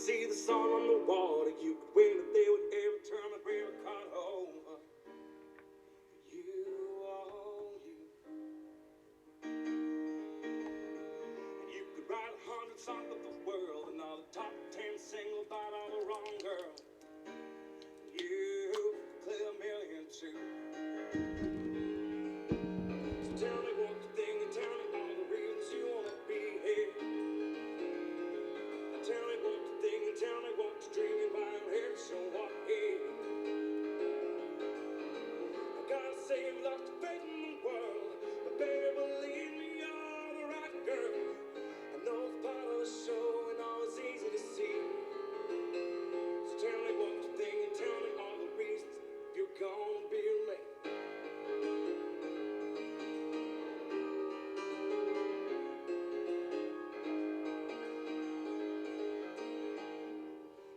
see the sun on the water. You could win if they would ever turn the river cut over. You, oh, you. And you could write 100 songs of the world, another top 10 single about all the wrong girl. You could play a million too. So tell me what you think and tell me all the reasons you wanna be here. And tell me what you think and tell me what you're dreaming while I'm here. So what here? I gotta say you've lost your faith in the world, but baby, believe me, you're the right girl. I know it's part of the show and always easy to see. So tell me what you think and tell me all the reasons if you're gonna be late.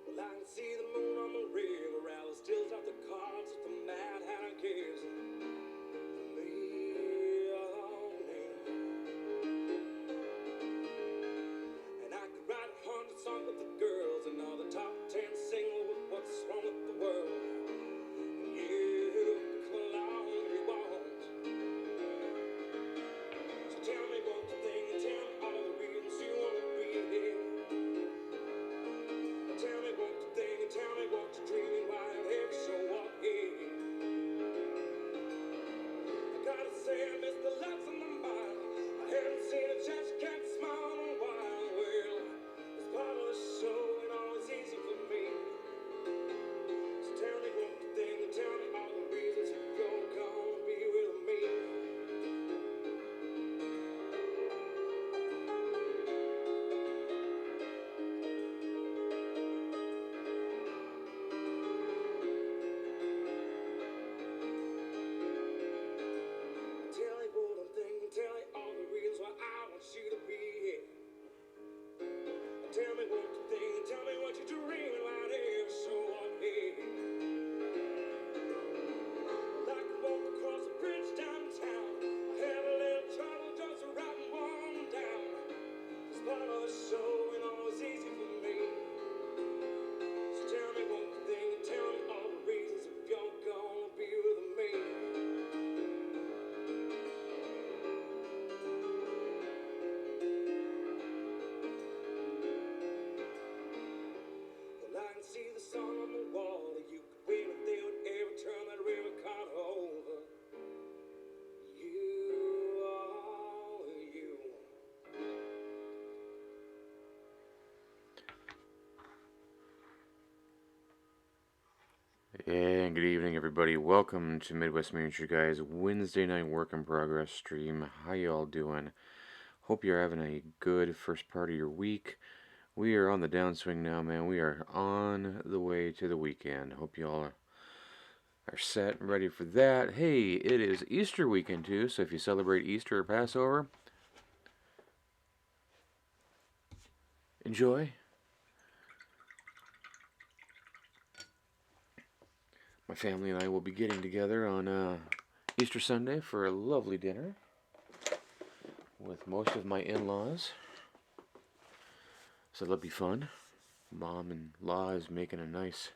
Well, I can see the moon on the river, Alice stills out the cards that the Mad Hatter gives me. And I could write 100 songs with the girls, another top 10 single with what's wrong with the world. And you could come along if you want. So tell me what you think and tell me all the reasons you wanna be here. And tell me what you think and tell me what you're dreaming while I'm here. So what here? I gotta say I miss the laughs on the mile. I haven't seen a chance cat smile in a while. Well, it's part of the show and always easy for me. So tell me what you think and tell me all the reasons if you're gonna be with me. Tell me what I'm thinking, tell me all the reasons why I want you to be here. Tell me what you think and tell me what you're dreaming right here. So what here? Well, I could walk across the bridge downtown. I had a little trouble just writing one down. It's part of the show and always easy for me. So tell me what you think and tell me all the reasons if you're gonna be with me. Well, I can see the sun on the water. You could win if they would ever turn that river cut over. You, oh, you. And good evening, everybody. Welcome to Midwest Miniature Guys Wednesday night work in progress stream. How y'all doing? Hope you're having a good first part of your week. We are on the downswing now, man. We are on the way to the weekend. Hope y'all are set and ready for that. Hey, it is Easter weekend too, so if you celebrate Easter or Passover, enjoy. My family and I will be getting together on Easter Sunday for a lovely dinner with most of my in-laws. So that'll be fun. Mom-in-law is making a nice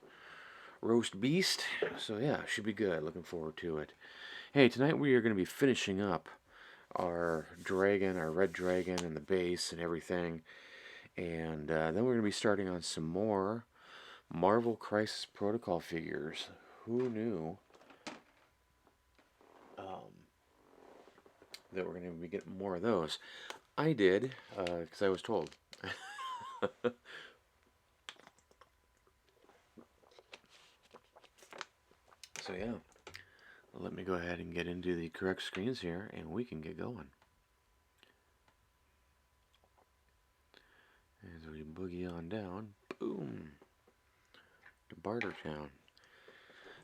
roast beast. So yeah, should be good. Looking forward to it. Hey, tonight we are going to be finishing up our dragon, our red dragon, and the base and everything. And then we're going to be starting on some more Marvel Crisis Protocol figures. Who knew that we're going to be getting more of those? I did, because I was told. So yeah, let me go ahead and get into the correct screens here, and we can get going. As we boogie on down, boom, to Bartertown.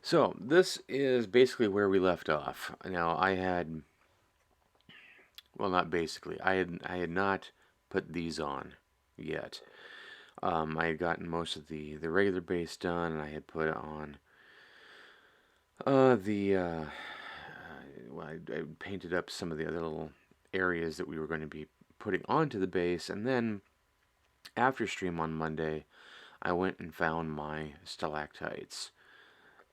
So this is basically where we left off. Now I had, well, not basically, I had not put these on yet. I had gotten most of the regular base done, and I had put on well, I painted up some of the other little areas that we were going to be putting onto the base, and then after stream on Monday, I went and found my stalactites.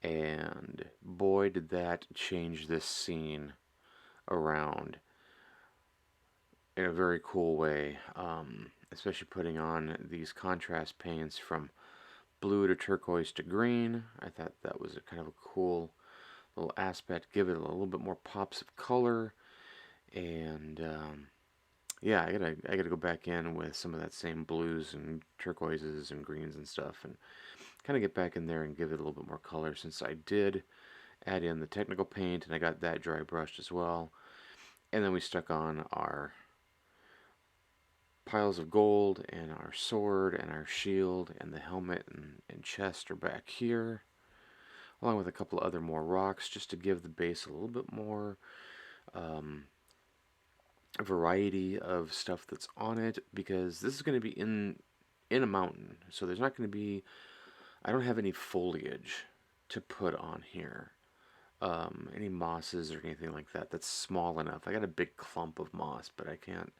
And boy, did that change this scene around in a very cool way. Especially putting on these contrast paints from blue to turquoise to green. I thought that was a kind of a cool little aspect. Give it a little bit more pops of color. And yeah, I gotta go back in with some of that same blues and turquoises and greens and stuff, and kind of get back in there and give it a little bit more color. Since I did add in the technical paint and I got that dry brushed as well, and then we stuck on our piles of gold and our sword and our shield and the helmet and chest are back here, along with a couple of other more rocks just to give the base a little bit more um, variety of stuff that's on it, because this is going to be in a mountain, so there's not going to be, I don't have any foliage to put on here, any mosses or anything like that that's small enough. I got a big clump of moss, but I can't,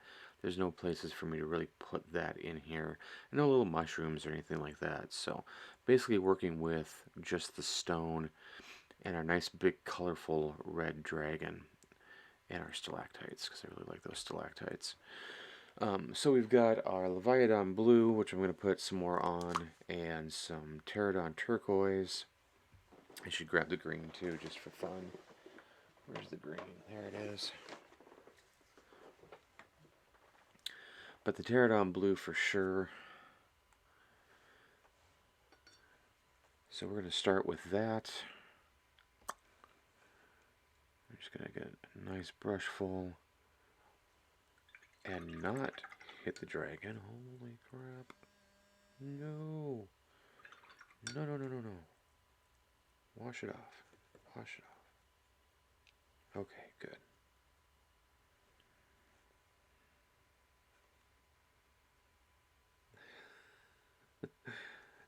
there's no places for me to really put that in here, and no little mushrooms or anything like that. So basically working with just the stone and our nice big colorful red dragon and our stalactites, because I really like those stalactites. So we've got our Leviathan blue, which I'm going to put some more on, and some Pterodon turquoise. I should grab the green too, just for fun. Where's the green? There it is. But the Pterodon blue for sure. So we're going to start with that. I'm just going to get a nice brush full and not hit the dragon. Holy crap. No. No, no, no, no, no. Wash it off. Wash it off. Okay, good.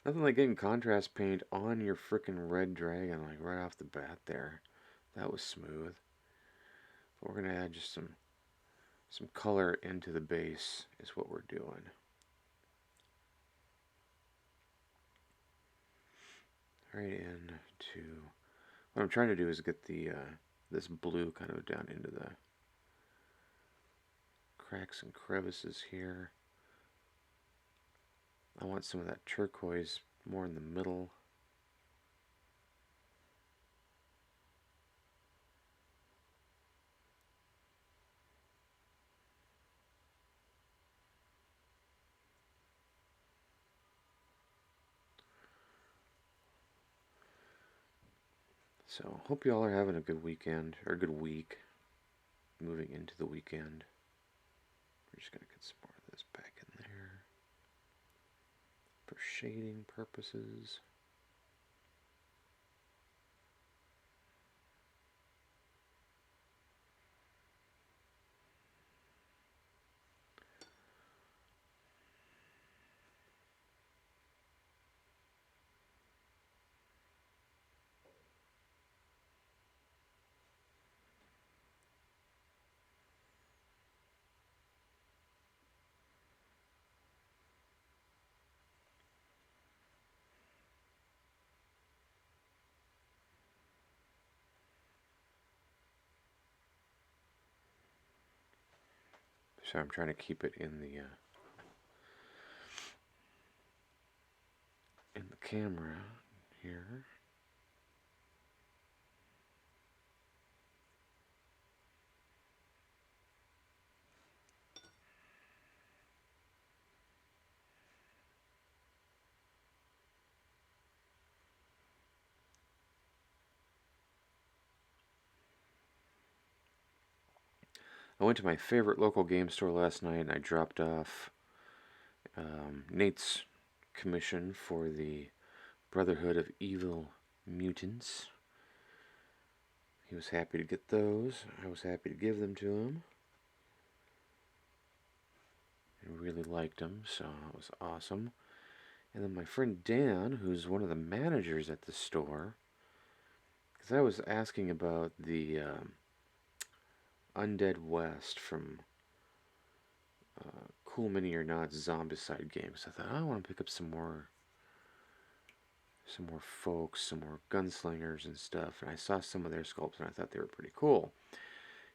Nothing like getting contrast paint on your frickin' red dragon, like right off the bat there. That was smooth. But we're gonna add just some color into the base is what we're doing. Right into, what I'm trying to do is get the this blue kind of down into the cracks and crevices here. I want some of that turquoise more in the middle. So, hope you all are having a good weekend, or a good week, moving into the weekend. We're just going to get some more of this back in there for shading purposes. So I'm trying to keep it in the camera here. I went to my favorite local game store last night and I dropped off Nate's commission for the Brotherhood of Evil Mutants. He was happy to get those. I was happy to give them to him. And really liked them, so it was awesome. And then my friend Dan, who's one of the managers at the store, because I was asking about the Undead West from Cool Mini or Not Zombicide games. I thought, I want to pick up some more some more folks, some more gunslingers and stuff. And I saw some of their sculpts and I thought they were pretty cool.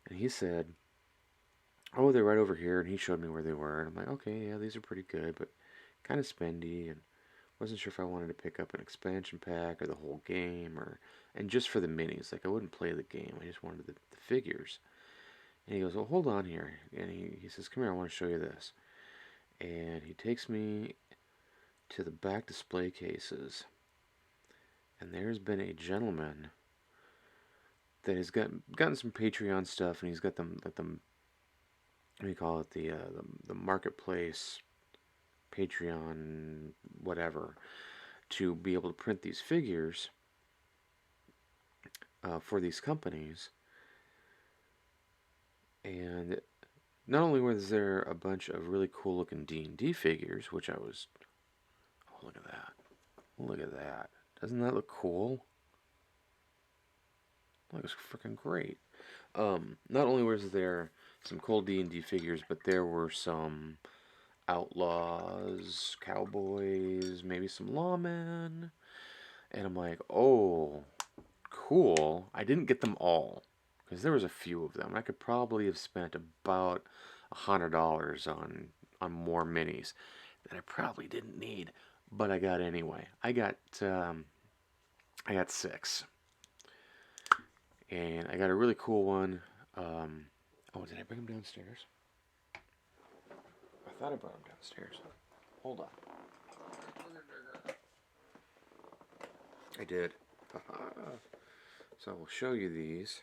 And he said, oh, they're right over here. And he showed me where they were. And I'm like, okay, yeah, these are pretty good, but kind of spendy. And wasn't sure if I wanted to pick up an expansion pack or the whole game, or and just for the minis. Like, I wouldn't play the game. I just wanted the figures. And he goes, well, hold on here. And he says, come here, I want to show you this. And he takes me to the back display cases. And there's been a gentleman that has gotten some Patreon stuff, and he's got them, like, them, what do you call it, the marketplace, Patreon, whatever, to be able to print these figures for these companies. And not only was there a bunch of really cool looking D&D figures, which I was, oh, look at that, look at that, doesn't that look cool? That looks freaking great. Not only was there some cool D&D figures, but there were some outlaws, cowboys, maybe some lawmen, and I'm like, oh, cool. I didn't get them all because there was a few of them. I could probably have spent about $100 on more minis that I probably didn't need, but I got anyway. I got 6, and I got a really cool one. Oh, did I bring them downstairs? I thought I brought them downstairs. Hold on. I did. So I will show you these.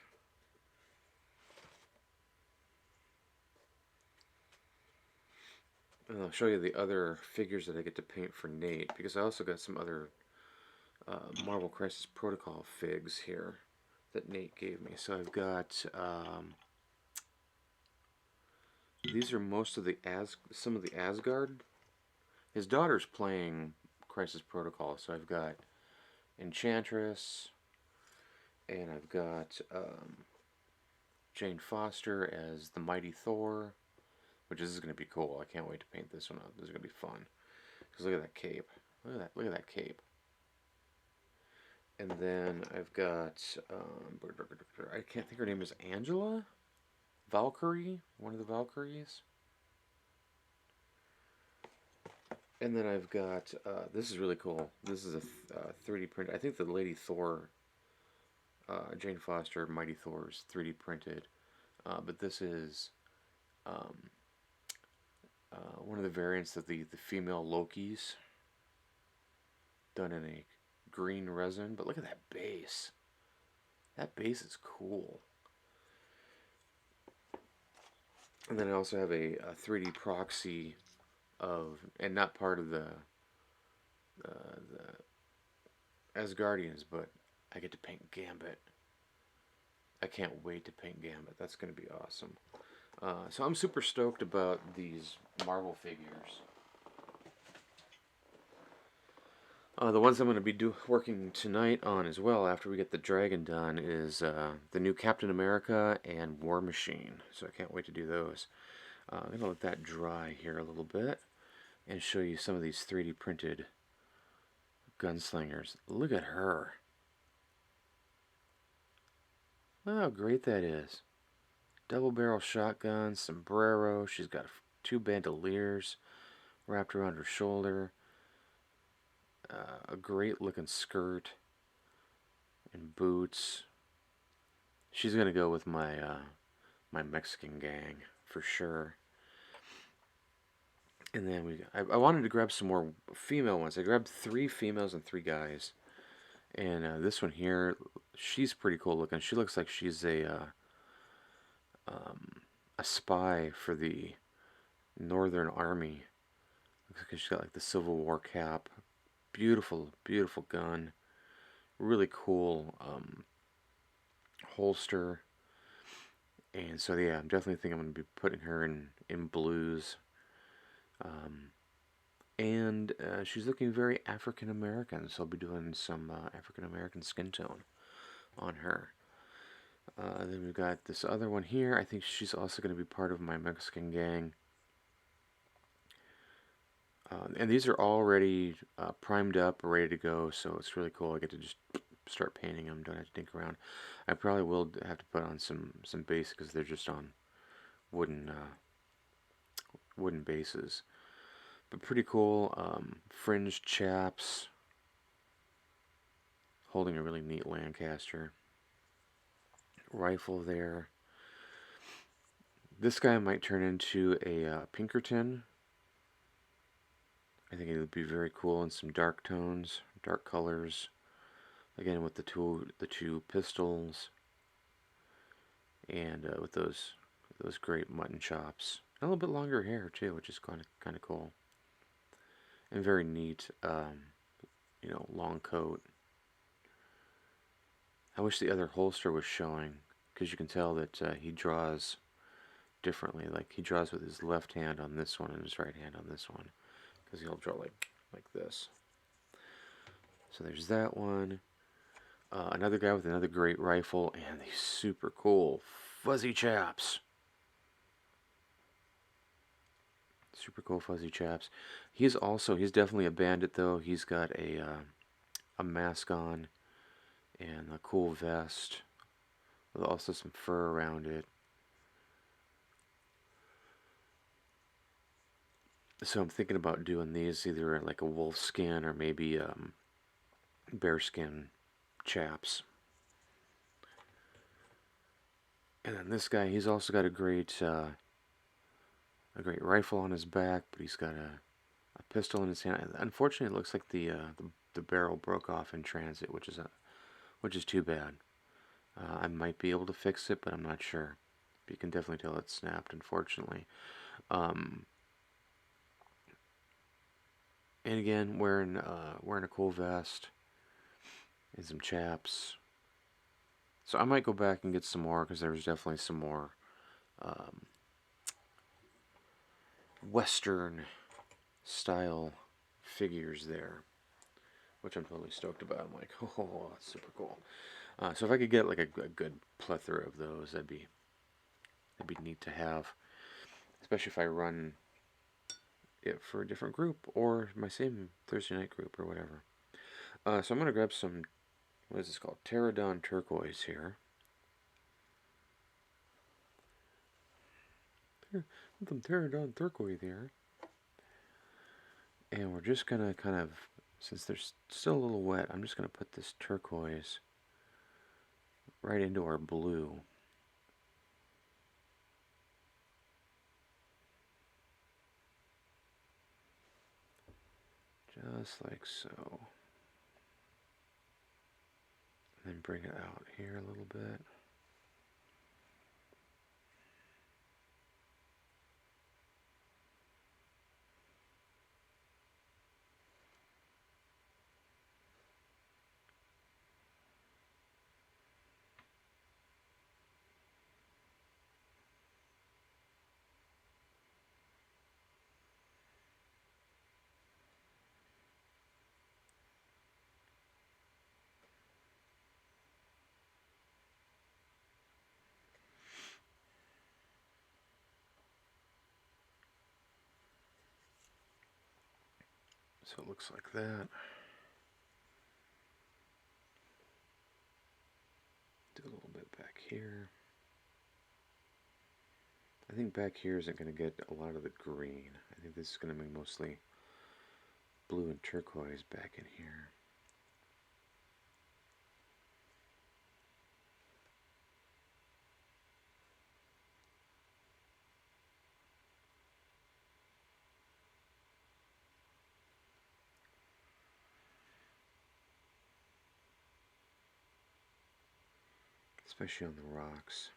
And I'll show you the other figures that I get to paint for Nate, because I also got some other Marvel Crisis Protocol figs here that Nate gave me. So I've got these are most of the some of the Asgard. His daughter's playing Crisis Protocol, so I've got Enchantress, and I've got Jane Foster as the Mighty Thor, which is going to be cool. I can't wait to paint this one up. This is going to be fun. Because look at that cape. Look at that. Look at that cape. And then I've got I can't think her name is Angela, Valkyrie, one of the Valkyries. And then I've got this is really cool. This is a 3D print. I think the Lady Thor, Jane Foster, Mighty Thor is 3D printed, but this is one of the variants of the female Lokis, done in a green resin. But look at that base. That base is cool. And then I also have a 3D proxy of, and not part of the Asgardians, but I get to paint Gambit. I can't wait to paint Gambit. That's going to be awesome. So I'm super stoked about these Marvel figures. The ones I'm going to be working tonight on as well, after we get the Dragon done, is the new Captain America and War Machine. So I can't wait to do those. I'm going to let that dry here a little bit and show you some of these 3D printed gunslingers. Look at her. Look how great that is. Double barrel shotgun, sombrero. She's got 2 bandoliers wrapped around her shoulder. A great looking skirt and boots. She's gonna go with my my Mexican gang for sure. And then I wanted to grab some more female ones. I grabbed 3 females and 3 guys. And this one here, she's pretty cool looking. She looks like she's a spy for the Northern Army. Looks like she's got like the Civil War cap. Beautiful, beautiful gun. Really cool holster. And so yeah, I'm definitely think I'm going to be putting her in blues. And she's looking very African American, so I'll be doing some African American skin tone on her. Then we've got this other one here. I think she's also going to be part of my Mexican gang. And these are already primed up, ready to go, so it's really cool. I get to just start painting them, don't have to think around. I probably will have to put on some base because they're just on wooden wooden bases. But pretty cool. Fringed chaps, holding a really neat Lancaster rifle there. This guy might turn into a Pinkerton. I think it would be very cool in some dark tones, dark colors. Again, with the two pistols, and with those great mutton chops, and a little bit longer hair too, which is kind of cool and very neat. Long coat. I wish the other holster was showing, because you can tell that he draws differently. Like he draws with his left hand on this one and his right hand on this one, because he'll draw like this. So there's that one. Another guy with another great rifle and these super cool fuzzy chaps. Super cool fuzzy chaps. He's definitely a bandit though. He's got a mask on and a cool vest with also some fur around it. So I'm thinking about doing these either like a wolf skin or maybe bear skin chaps. And then this guy, he's also got a great rifle on his back, but he's got a pistol in his hand. Unfortunately, it looks like the barrel broke off in transit, which is too bad. I might be able to fix it, but I'm not sure. You can definitely tell it snapped, unfortunately. Um, and again, wearing a cool vest and some chaps. So I might go back and get some more because there's definitely some more um, Western style figures there, which I'm totally stoked about. I'm like, oh, that's super cool. So if I could get like a good plethora of those, that'd be neat to have, especially if I run it for a different group or my same Thursday night group or whatever. So I'm gonna grab some, what is this called? Pterodon turquoise here. Some Pterodon turquoise here. And we're just gonna kind of, since they're still a little wet, I'm just gonna put this turquoise right into our blue. Just like so. And then bring it out here a little bit. So it looks like that. Do a little bit back here. I think back here isn't going to get a lot of the green. I think this is going to be mostly blue and turquoise back in here. Especially on the rocks.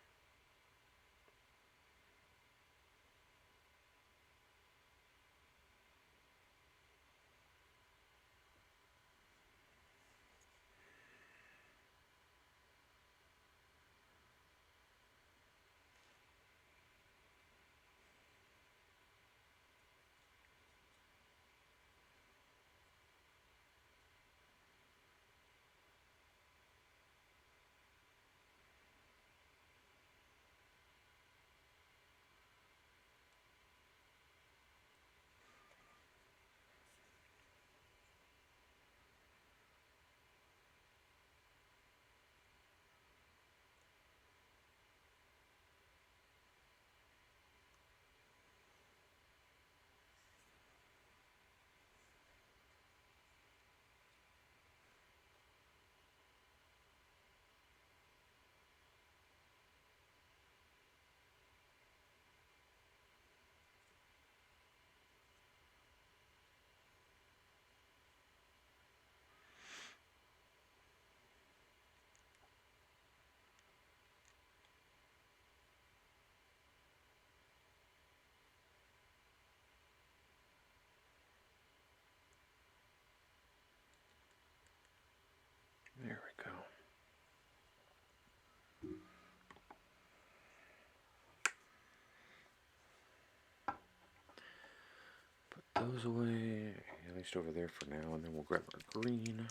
those away, at least over there for now, and then we'll grab our green.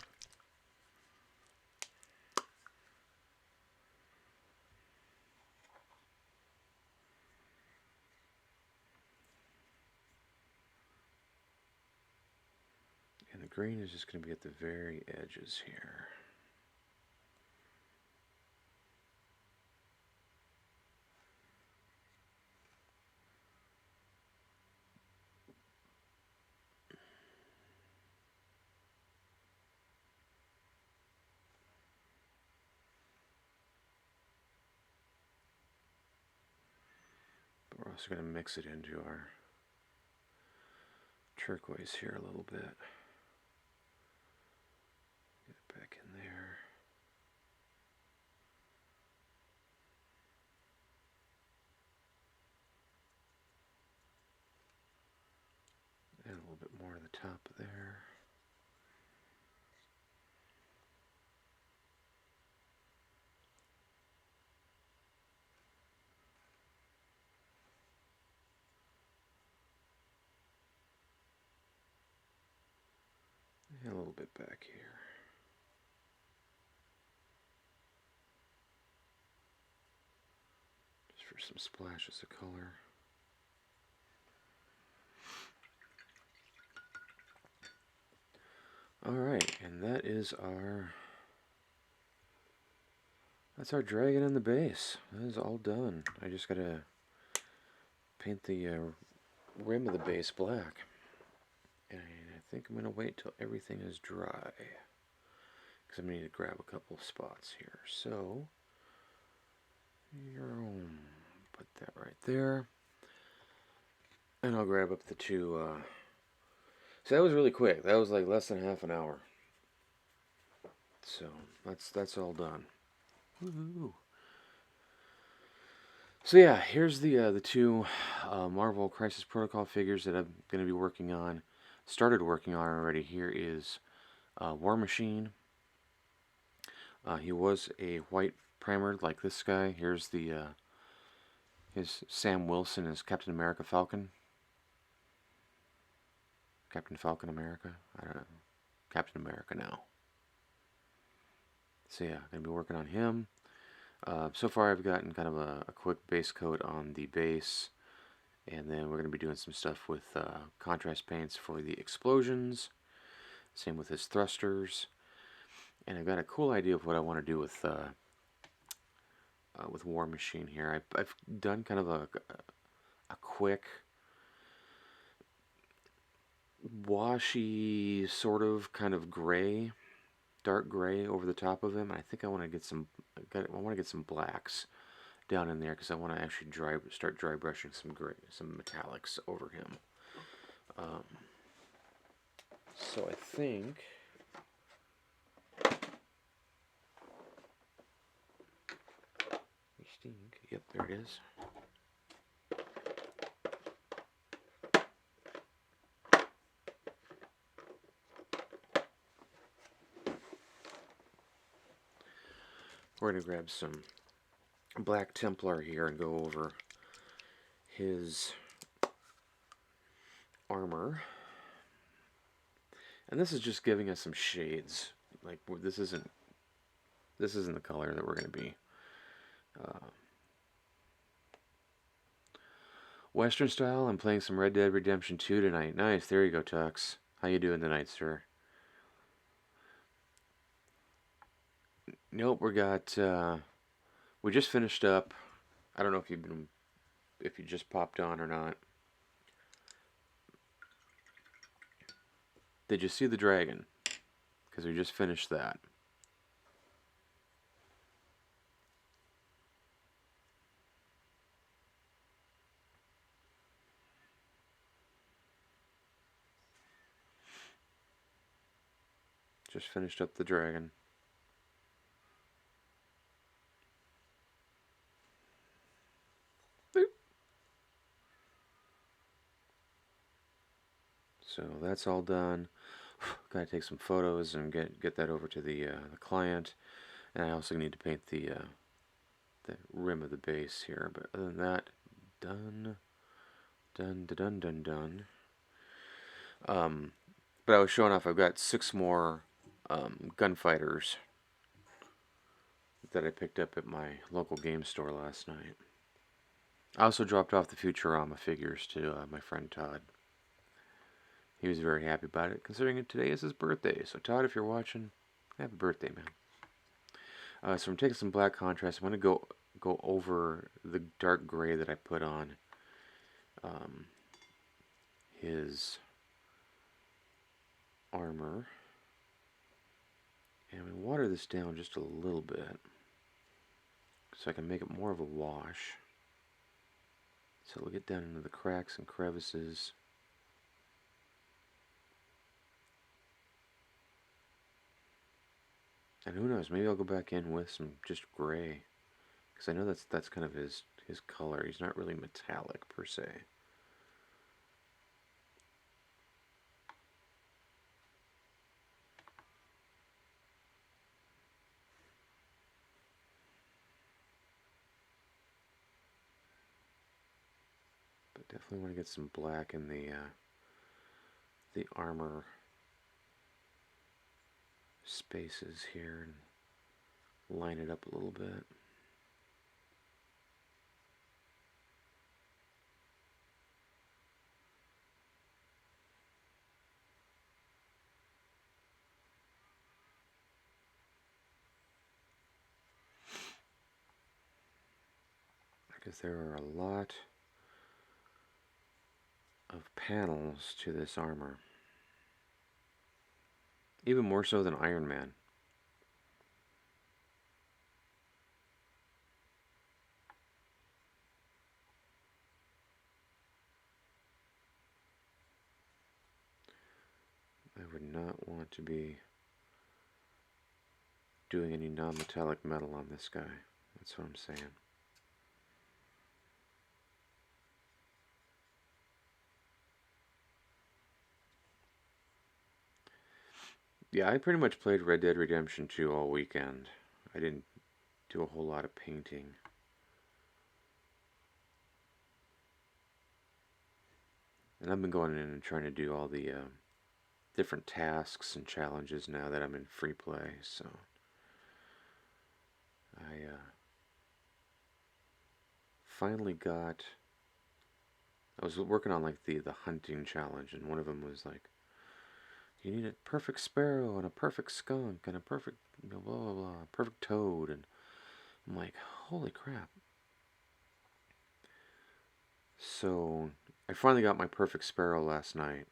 And the green is just going to be at the very edges here. But we're also going to mix it into our turquoise here a little bit. Get it back in there. And a little bit more at the top there. And a little bit back here. Just for some splashes of color. Alright, and that's our dragon and the base. That is all done. I just gotta paint the rim of the base black. And I think I'm gonna wait till everything is dry, because I'm gonna need to grab a couple of spots here. So, put that right there. And I'll grab up the two, so that was really quick. That was like less than half an hour. So, that's all done. Woohoo! So yeah, here's the two Marvel Crisis Protocol figures that I'm going to be working on. Started working on already. Here is War Machine. He was a white primer like this guy. Here's the his Sam Wilson as Captain America Falcon. Captain Falcon America? I don't know. Captain America now. So yeah, going to be working on him. So far I've gotten kind of a quick base coat on the base, and then we're going to be doing some stuff with contrast paints for the explosions, same with his thrusters, and I've got a cool idea of what I want to do with War Machine here. I've done kind of a quick washy sort of kind of gray, dark gray over the top of him. I think I want to get some blacks down in there, because I want to actually start dry brushing some some metallics over him. So I think yep, there it is. We're going to grab some Black Templar here and go over his armor. And this is just giving us some shades. Like, this isn't the color that we're going to be. Western style. I'm playing some Red Dead Redemption 2 tonight. Nice. There you go, Tux. How you doing tonight, sir? Nope, we just finished up. I don't know if you just popped on or not. Did you see the dragon? Because we just finished that. Just finished up the dragon. So that's all done. Gotta take some photos and get that over to the client, and I also need to paint the rim of the base here. But other than that, done. Um, but I was showing off. I've got 6 more gunfighters that I picked up at my local game store last night. I also dropped off the Futurama figures to my friend Todd. He was very happy about it, considering today is his birthday. So Todd, if you're watching, happy birthday, man. So I'm taking some black contrast. I'm going to go over the dark gray that I put on his armor. And I'm going to water this down just a little bit so I can make it more of a wash. So we'll get down into the cracks and crevices. And who knows, maybe I'll go back in with some just gray. Because I know that's kind of his color. He's not really metallic per se. But definitely want to get some black in the armor spaces here and line it up a little bit. Because there are a lot of panels to this armor. Even more so than Iron Man. I would not want to be doing any non-metallic metal on this guy. That's what I'm saying. Yeah, I pretty much played Red Dead Redemption 2 all weekend. I didn't do a whole lot of painting. And I've been going in and trying to do all the different tasks and challenges now that I'm in free play, so I finally got... I was working on like the hunting challenge, and one of them was like, you need a perfect sparrow and a perfect skunk and a perfect blah blah blah, perfect toad, and I'm like, holy crap. So I finally got my perfect sparrow last night.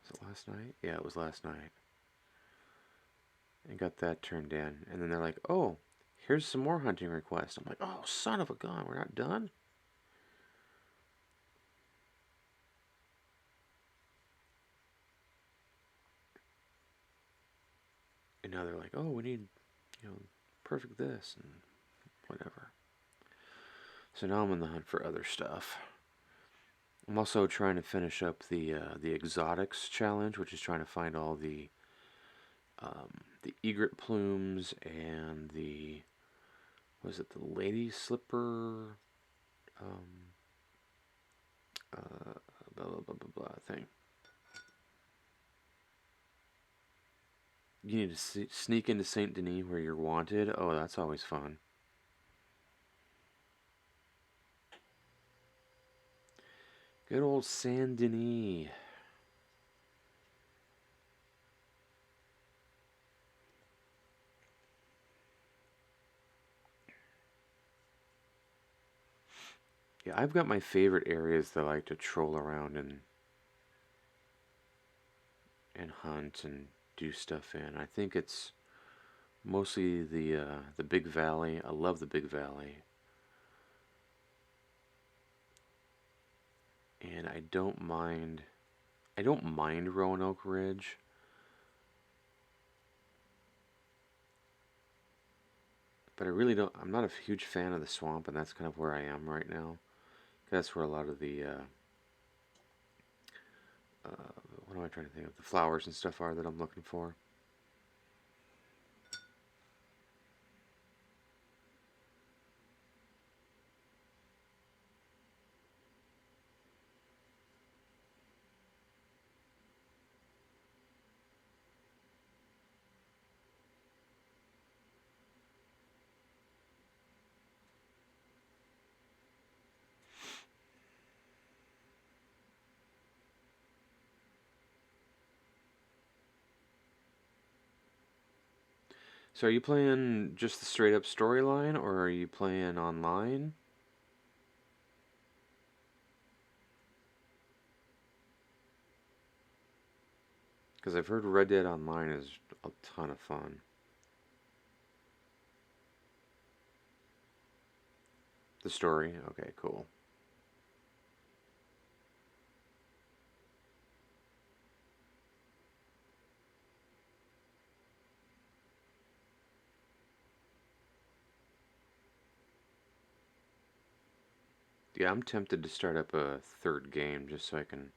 Was it last night? Yeah, it was last night. And got that turned in. And then they're like, oh, here's some more hunting requests. I'm like, oh, son of a gun, we're not done? And now they're like, oh, we need, perfect this and whatever. So now I'm on the hunt for other stuff. I'm also trying to finish up the exotics challenge, which is trying to find all the egret plumes and the, was it the lady slipper blah blah blah blah blah thing. You need to sneak into Saint Denis where you're wanted. Oh, that's always fun. Good old Saint Denis. Yeah, I've got my favorite areas that I like to troll around and hunt and do stuff in. I think it's mostly the Big Valley. I love the Big Valley. And I don't mind Roanoke Ridge. But I really don't, I'm not a huge fan of the swamp, and that's kind of where I am right now. That's where a lot of the what am I trying to think of? The flowers and stuff are that I'm looking for. So are you playing just the straight up storyline, or are you playing online? Because I've heard Red Dead Online is a ton of fun. The story? Okay, cool. Yeah, I'm tempted to start up a third game just so I can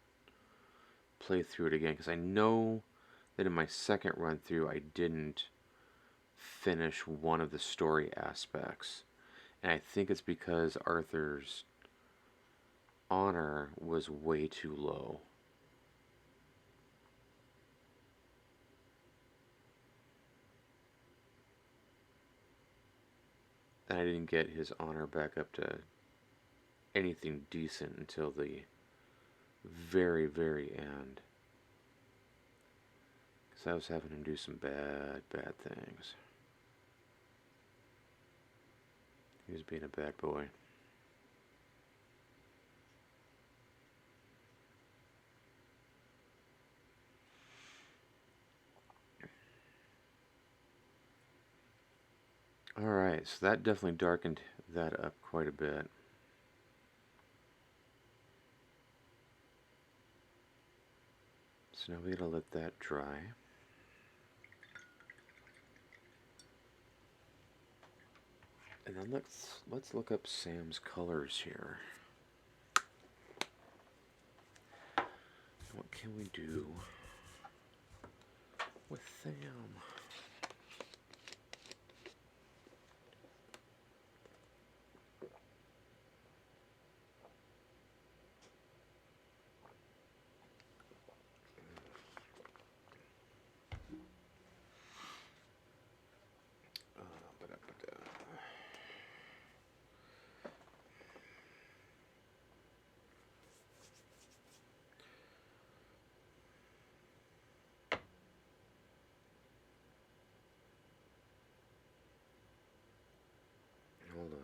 play through it again. Because I know that in my second run through, I didn't finish one of the story aspects. And I think it's because Arthur's honor was way too low. And I didn't get his honor back up to anything decent until the very, very end. Because I was having him do some bad, bad things. He was being a bad boy. Alright, so that definitely darkened that up quite a bit. So now we gotta let that dry. And then let's look up Sam's colors here. What can we do with Sam? Hold on.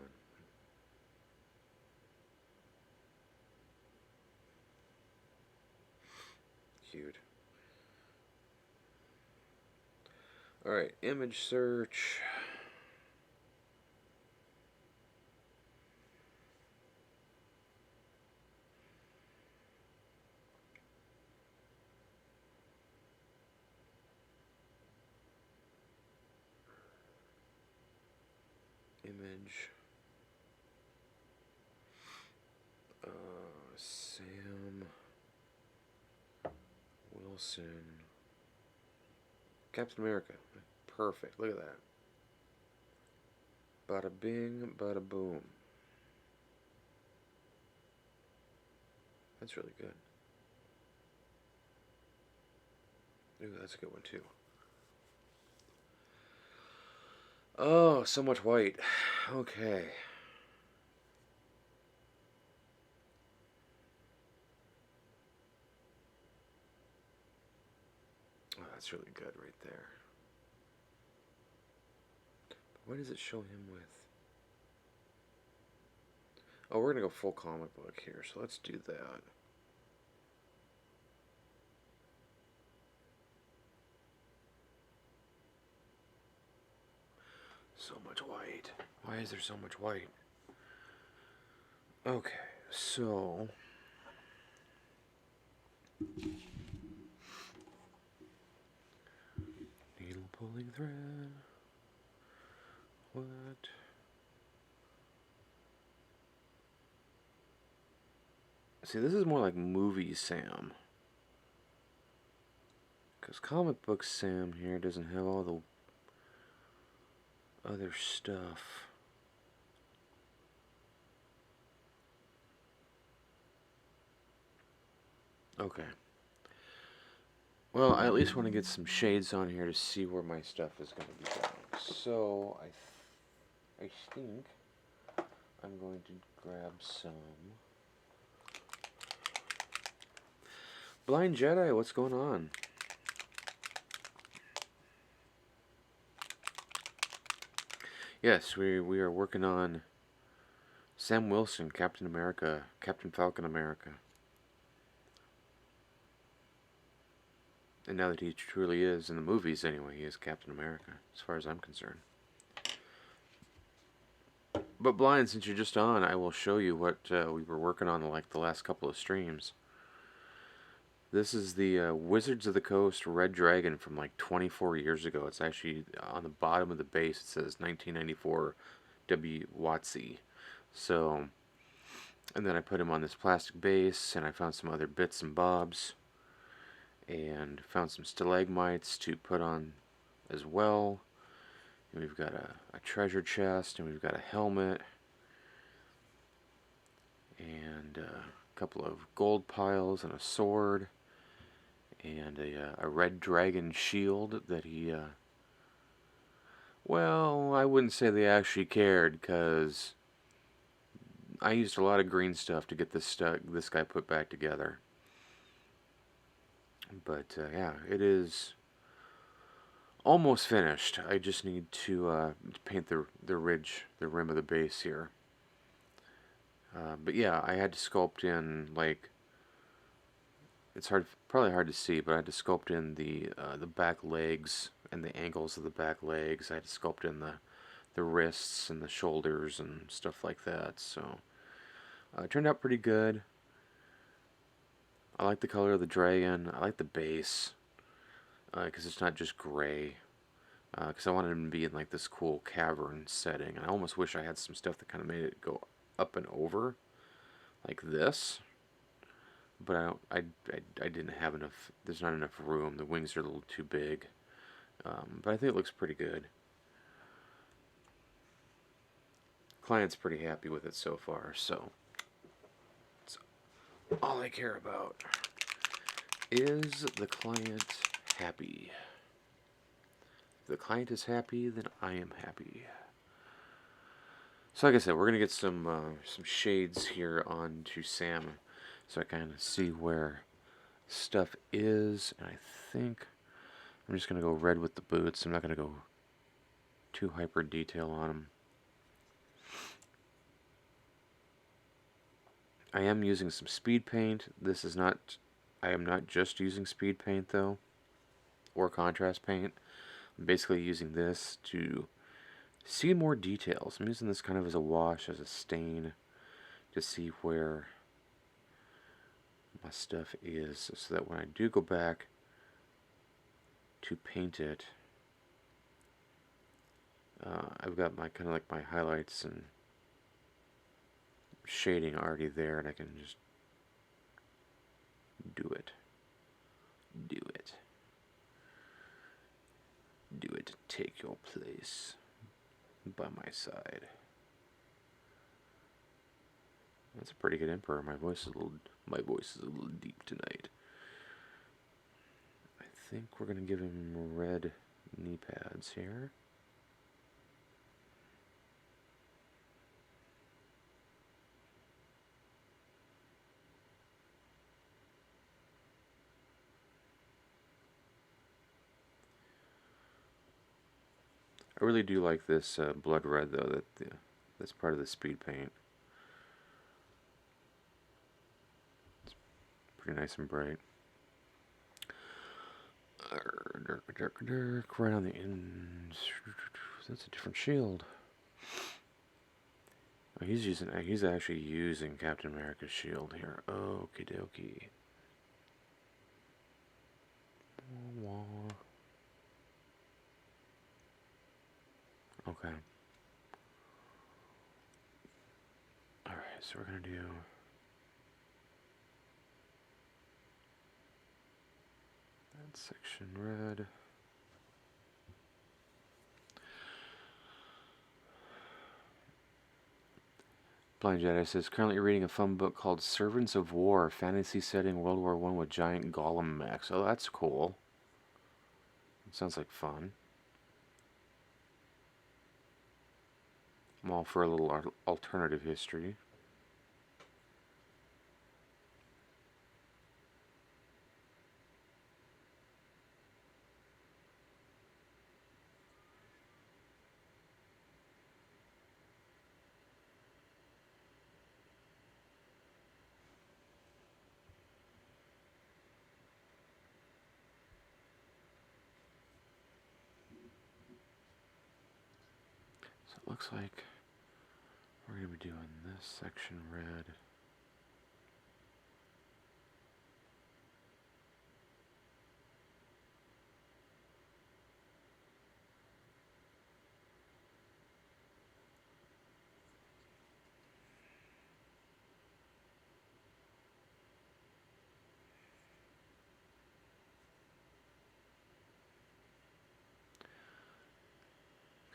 Cute. Alright, image search. Image. Sam Wilson. Captain America. Perfect. Look at that. Bada bing, bada boom. That's really good. Ooh, that's a good one too. Oh, so much white. Okay. Oh, that's really good right there. But what does it show him with? Oh, we're going to go full comic book here, so let's do that. So much white. Why is there so much white? Okay, so... Needle pulling thread. What? See, this is more like movie Sam. Because comic book Sam here doesn't have all the other stuff. Okay. Well, I at least want to get some shades on here to see where my stuff is going to be going. So, I think I'm going to grab some... Blind Jedi, what's going on? Yes, we are working on Sam Wilson, Captain America, Captain Falcon America. And now that he truly is, in the movies anyway, he is Captain America, as far as I'm concerned. But Blind, since you're just on, I will show you what we were working on like the last couple of streams. This is the Wizards of the Coast Red Dragon from like 24 years ago. It's actually on the bottom of the base. It says 1994 WOTC. So, and then I put him on this plastic base, and I found some other bits and bobs, and found some stalagmites to put on as well. And we've got a treasure chest, and we've got a helmet, and a couple of gold piles, and a sword, and a red dragon shield that he, well, I wouldn't say they actually cared, because I used a lot of green stuff to get this guy put back together. But yeah, it is almost finished. I just need to paint the rim of the base here. But yeah, I had to sculpt in, like, it's probably hard to see, but I had to sculpt in the back legs and the angles of the back legs. I had to sculpt in the wrists and the shoulders and stuff like that. So it turned out pretty good. I like the color of the dragon. I like the base because it's not just gray. Because I wanted him to be in like this cool cavern setting, and I almost wish I had some stuff that kind of made it go up and over, like this. But I didn't have enough. There's not enough room. The wings are a little too big. But I think it looks pretty good. Client's pretty happy with it so far, so that's all I care about. Is the client happy? If the client is happy, then I am happy. So like I said, we're gonna get some shades here onto Sam, so I kind of see where stuff is. And I think I'm just gonna go red with the boots. I'm not gonna go too hyper detail on them. I am using some speed paint. This is not. I am not just using speed paint though, or contrast paint. I'm basically using this to see more details. I'm using this kind of as a wash, as a stain, to see where my stuff is, so that when I do go back to paint it, I've got my kind of like my highlights and shading already there, and I can just do it. Take your place by my side. That's a pretty good Emperor. My voice is a little deep tonight. I think we're gonna give him red knee pads here. I really do like this blood red though. That's part of the speed paint. It's pretty nice and bright. Dark, right on the ends. That's a different shield. Oh, he's actually using Captain America's shield here. Okie dokie. Okay. Alright, so we're gonna do that section red. Blind Jedi says, currently reading a fun book called Servants of War, fantasy setting World War I with giant golem mechs. Oh, that's cool. It sounds like fun. I'm all for a little alternative history. it looks like we're going to be doing this section red.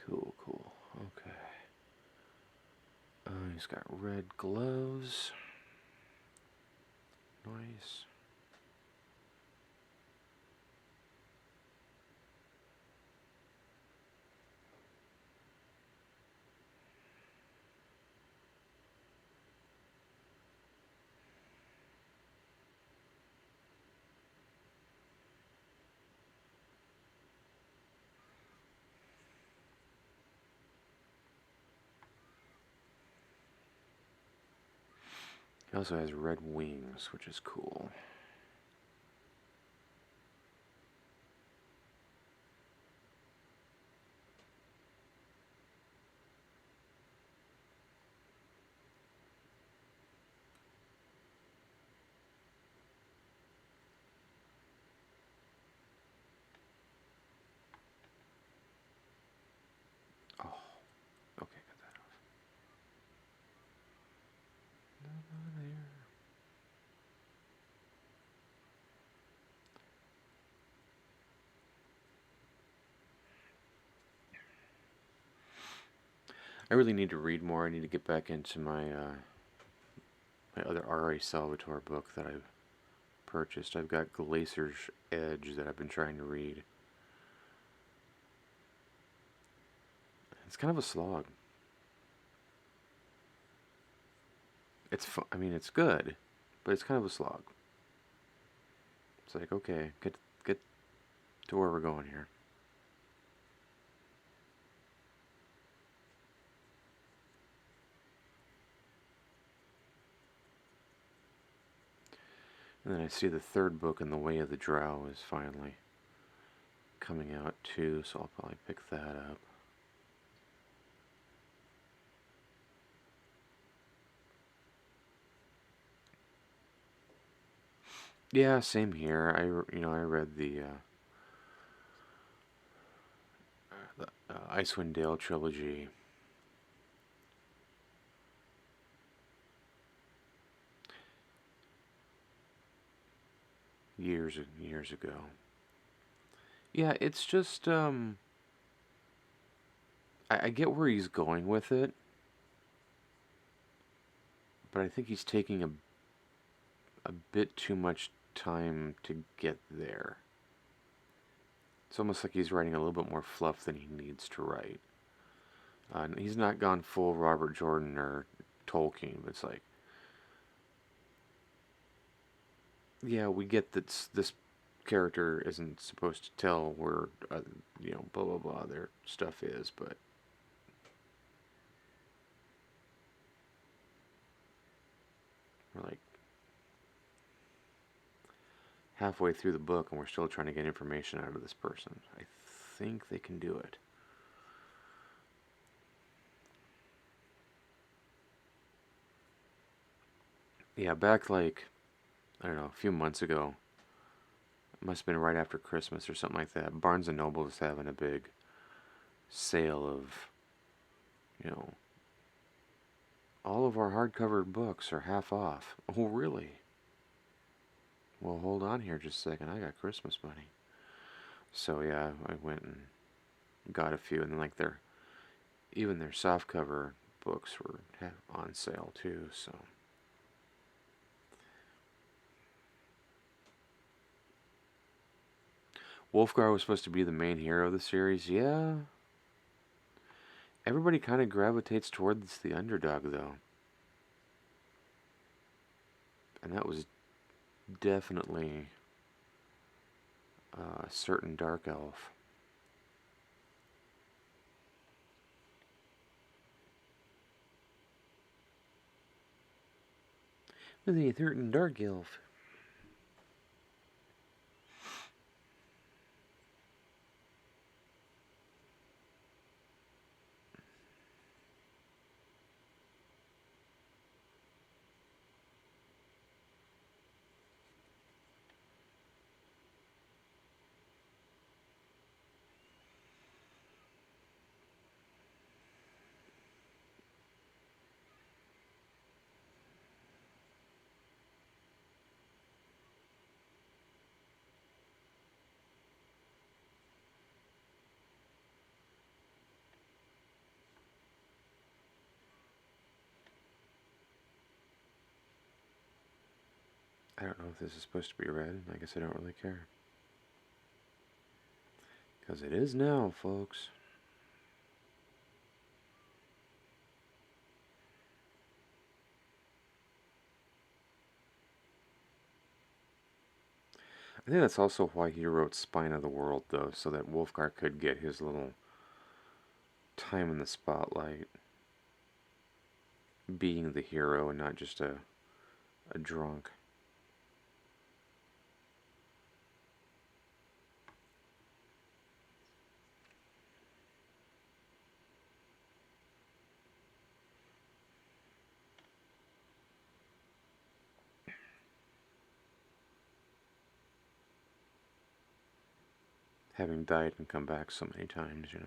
Cool, cool. Okay. He's got red gloves. Nice. He also has red wings, which is cool. Oh, okay, got that off. There. I really need to read more. I need to get back into my my other R.A. Salvatore book that I've purchased. I've got Glacier's Edge that I've been trying to read. It's kind of a slog. It's fun. I mean, it's good, but it's kind of a slog. It's like, okay, get to where we're going here. And then I see the third book in The Way of the Drow is finally coming out too, so I'll probably pick that up. Yeah, same here. I read the Icewind Dale trilogy. Years and years ago. Yeah, it's just I get where he's going with it, but I think he's taking a bit too much time to get there. It's almost like he's writing a little bit more fluff than he needs to write. He's not gone full Robert Jordan or Tolkien, but it's like, yeah, we get that this character isn't supposed to tell where, blah blah blah their stuff is, but we're like halfway through the book and we're still trying to get information out of this person. I think they can do it. Yeah, back like, I don't know, a few months ago, it must have been right after Christmas or something like that, Barnes & Noble was having a big sale of, you know, all of our hardcover books are half off. Oh, really? Well, hold on here just a second. I got Christmas money. So yeah, I went and got a few, and then like even their softcover books were on sale too. So Wolfgar was supposed to be the main hero of the series. Yeah, everybody kind of gravitates towards the underdog though, and that was definitely a certain dark elf. The certain dark elf. I don't know if this is supposed to be red. I guess I don't really care. Because it is now, folks. I think that's also why he wrote Spine of the World, though, so that Wolfgar could get his little time in the spotlight, being the hero and not just a drunk. Having died and come back so many times, you know.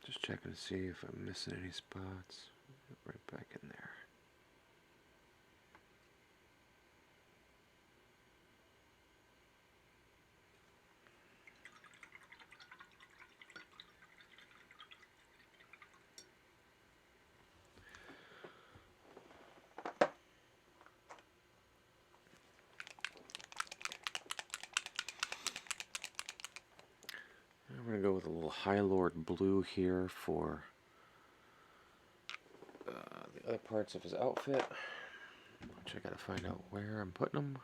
Just checking to see if I'm missing any spots. Right back in there. I'm going to go with a little High Lord blue here for the other parts of his outfit, which I got to find out where I'm putting them.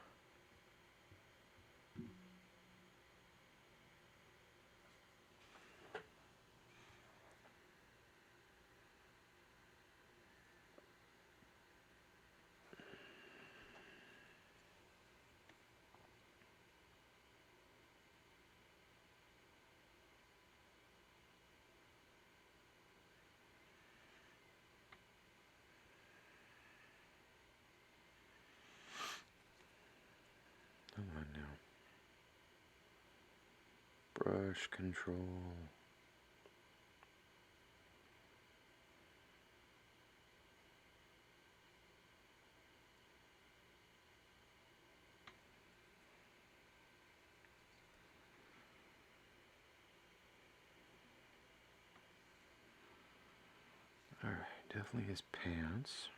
Come on now. Brush control. Alright, definitely his pants.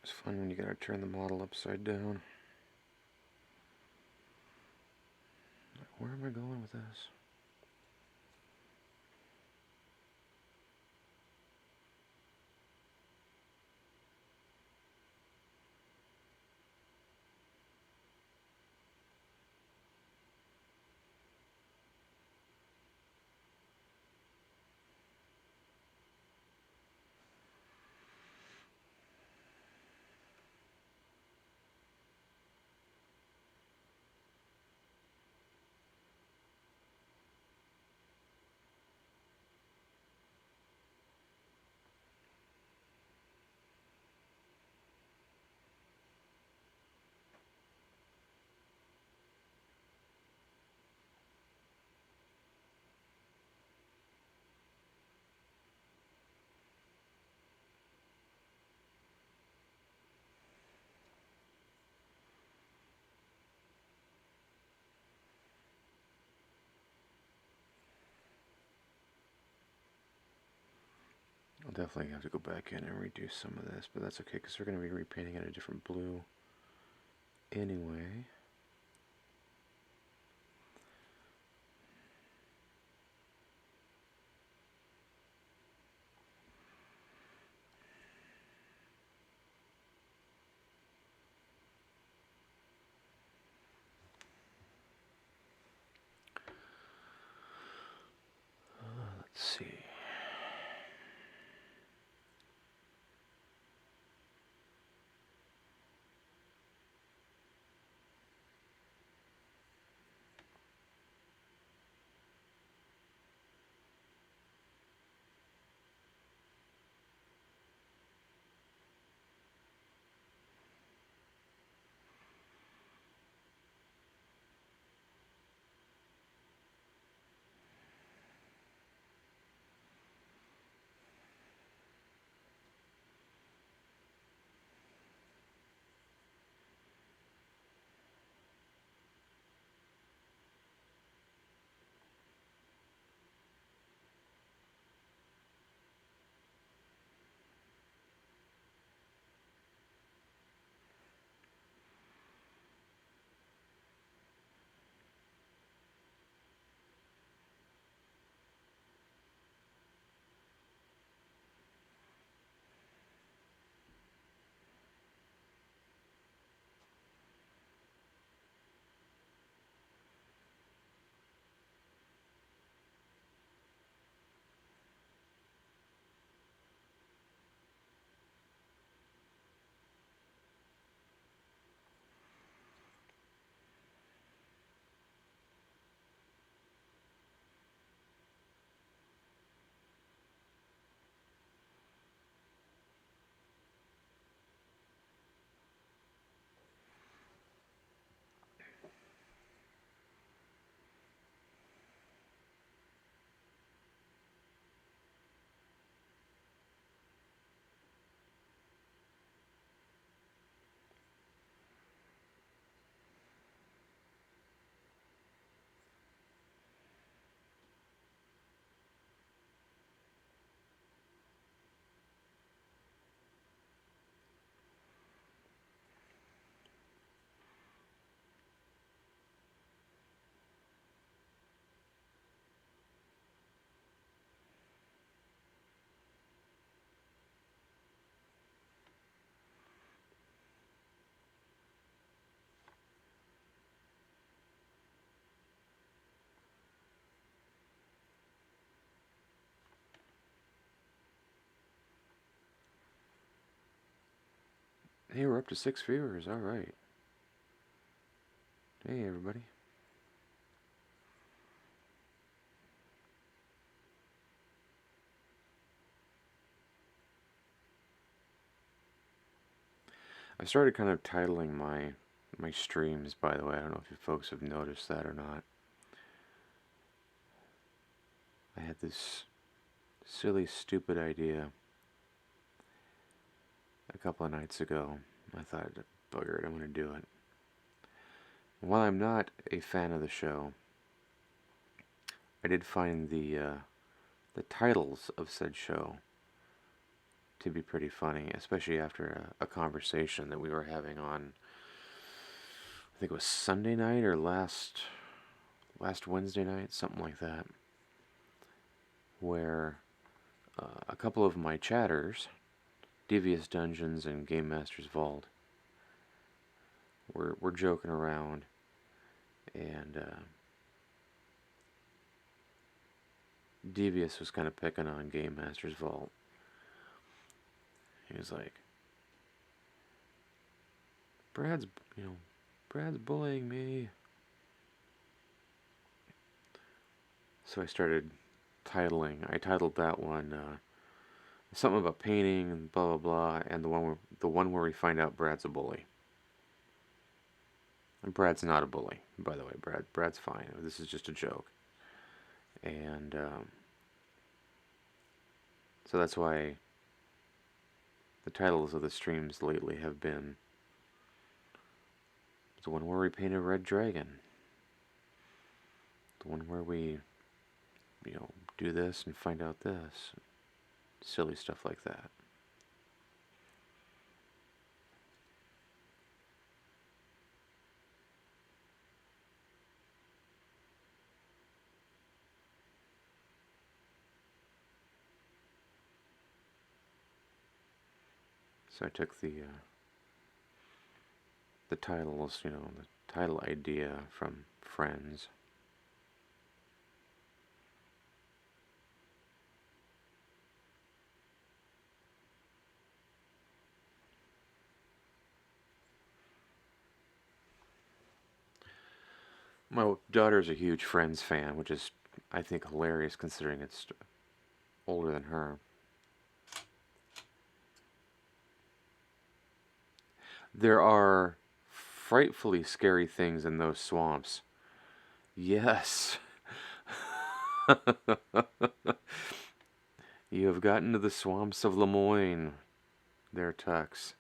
It's fun when you gotta turn the model upside down. Where am I going with this? definitely have to go back in and redo some of this, but that's okay because we're going to be repainting it a different blue anyway. Let's see. Hey, we're up to 6 viewers. All right. Hey, everybody. I started kind of titling my streams, by the way. I don't know if you folks have noticed that or not. I had this silly, stupid idea a couple of nights ago. I thought, bugger it, I'm going to do it. While I'm not a fan of the show, I did find the titles of said show to be pretty funny, especially after a conversation that we were having on, I think it was Sunday night or last Wednesday night, something like that, where a couple of my chatters, Devious Dungeons and Game Master's Vault, were joking around, and Devious was kind of picking on Game Master's Vault. He was like, Brad's bullying me. So I started I titled that one something about painting and blah blah blah, and the one where we find out Brad's a bully. And Brad's not a bully, by the way. Brad's fine. This is just a joke. And so that's why the titles of the streams lately have been the one where we paint a red dragon, the one where we do this and find out this, silly stuff like that. So I took the titles, you know, the title idea from Friends. My daughter's a huge Friends fan, which is, I think, hilarious considering it's older than her. There are frightfully scary things in those swamps. Yes. You have gotten to the swamps of Lemoyne, there, Tux.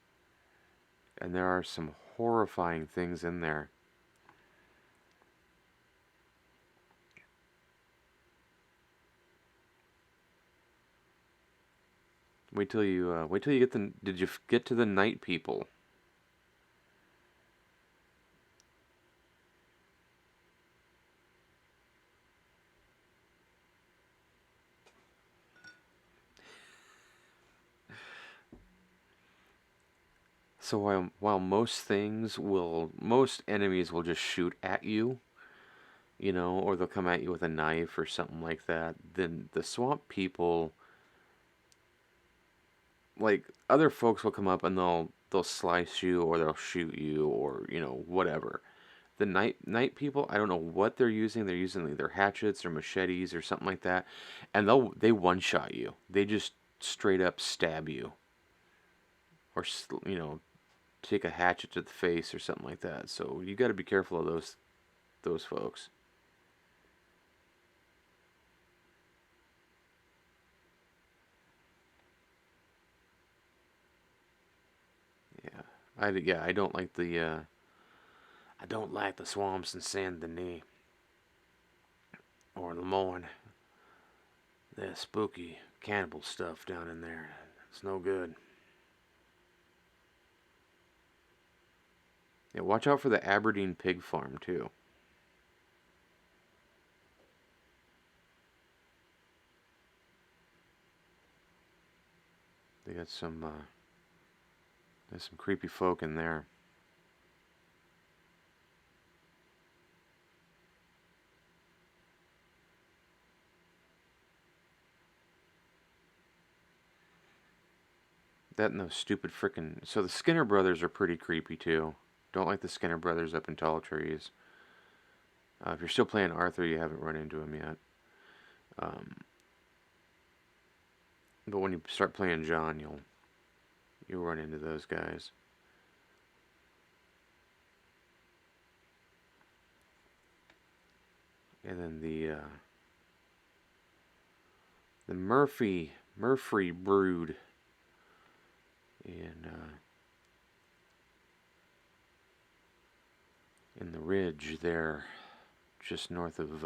And there are some horrifying things in there. Wait till you get the. Did you get to the night people? So while most enemies will just shoot at you, you know, or they'll come at you with a knife or something like that, then the swamp people, like other folks will come up and they'll slice you or they'll shoot you or, you know, whatever. The night people, I don't know what they're using. They're using either hatchets or machetes or something like that, and they one shot you. They just straight up stab you, or you know, take a hatchet to the face or something like that. So you got to be careful of those folks. Yeah, I don't like the swamps in Saint Denis or Lemoyne. That spooky cannibal stuff down in there. It's no good. Yeah, watch out for the Aberdeen pig farm too. They got there's some creepy folk in there. That and those stupid frickin'. So the Skinner brothers are pretty creepy too. Don't like the Skinner brothers up in tall trees. If you're still playing Arthur, you haven't run into him yet. Um, but when you start playing John, you'll run into those guys. And then the Murphy brood in in the ridge there, just north of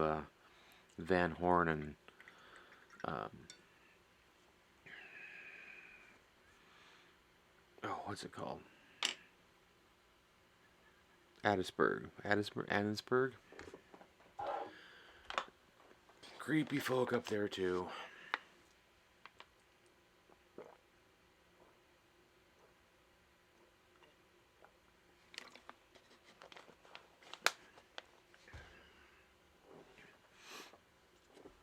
Van Horn and um, oh, what's it called? Addisburg. Creepy folk up there too.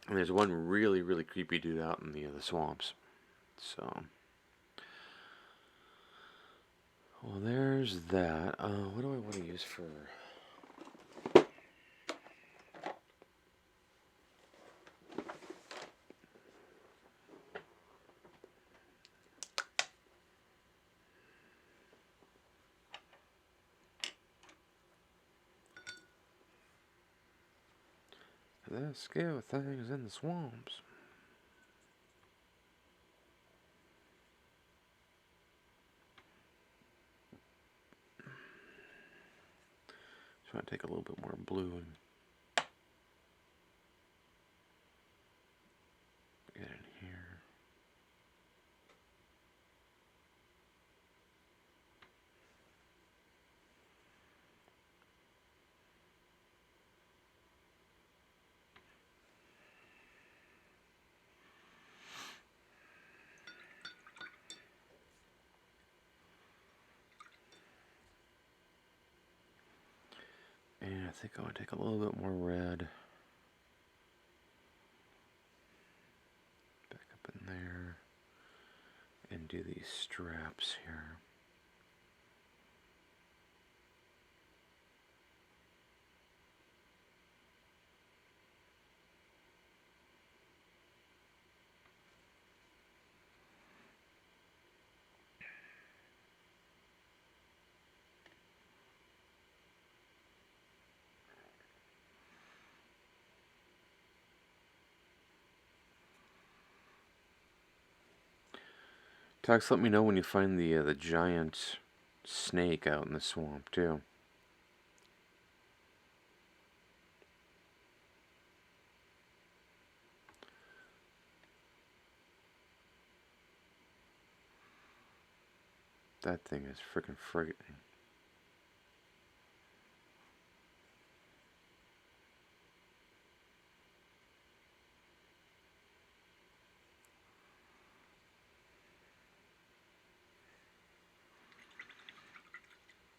And there's one really, really creepy dude out in the swamps. So, well, there's that. What do I want to use for? Let's scale things in the swamps. Try to take a little bit more blue and get in here. And I think I want to take a little bit more red. Back up in there. And do these straps here. Tox, let me know when you find the giant snake out in the swamp too. That thing is freaking frightening.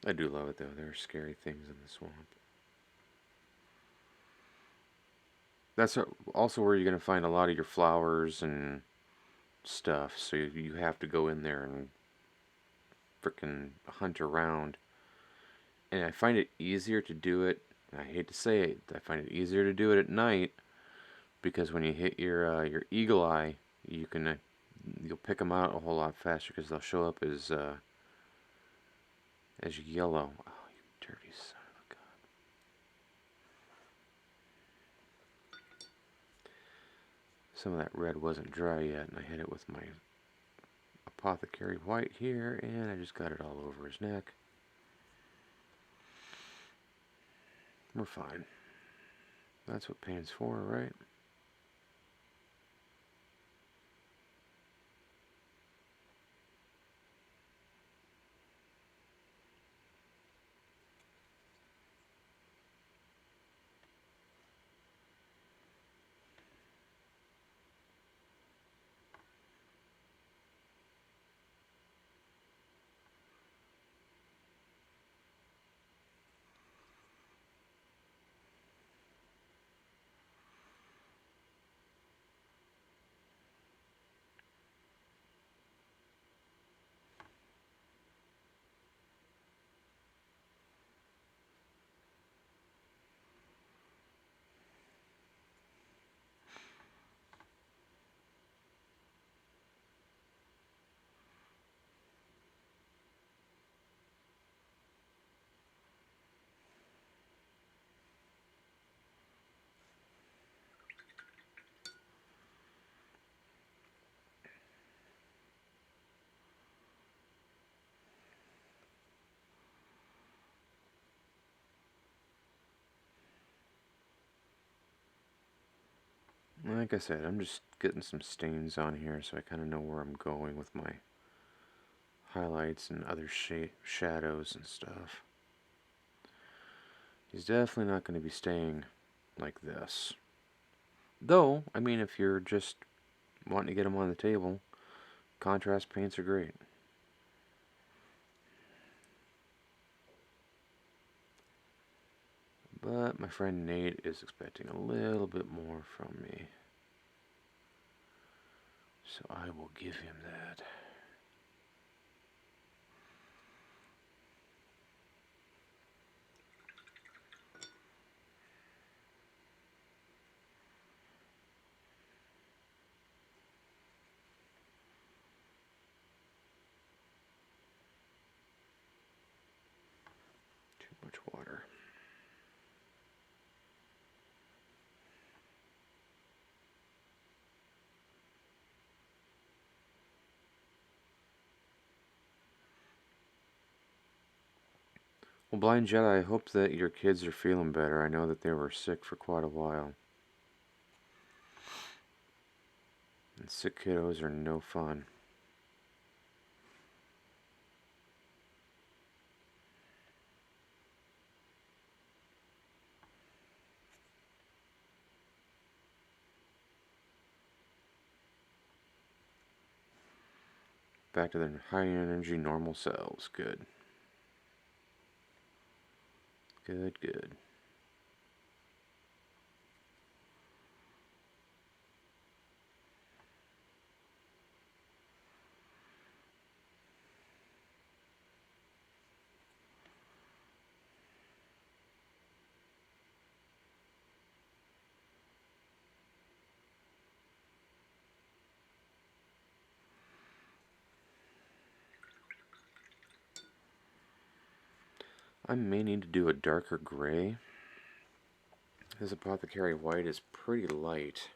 I do love it though. There are scary things in the swamp. That's also where you're going to find a lot of your flowers and stuff. So you have to go in there and frickin' hunt around. And I find it easier to do it. I hate to say it, I find it easier to do it at night because when you hit your eagle eye, you'll pick them out a whole lot faster because they'll show up as yellow. Oh, you dirty son of a gun! Some of that red wasn't dry yet, and I hit it with my apothecary white here, and I just got it all over his neck. We're fine. That's what paint's for, right? Like I said, I'm just getting some stains on here so I kind of know where I'm going with my highlights and other shadows and stuff. He's definitely not going to be staying like this. Though, I mean, if you're just wanting to get him on the table, contrast paints are great. But my friend Nate is expecting a little bit more from me. So I will give him that. Too much water. Well, Blind Jedi, I hope that your kids are feeling better. I know that they were sick for quite a while. And sick kiddos are no fun. Back to their high energy normal selves. Good. Good, good. I may need to do a darker gray. This apothecary white is pretty light.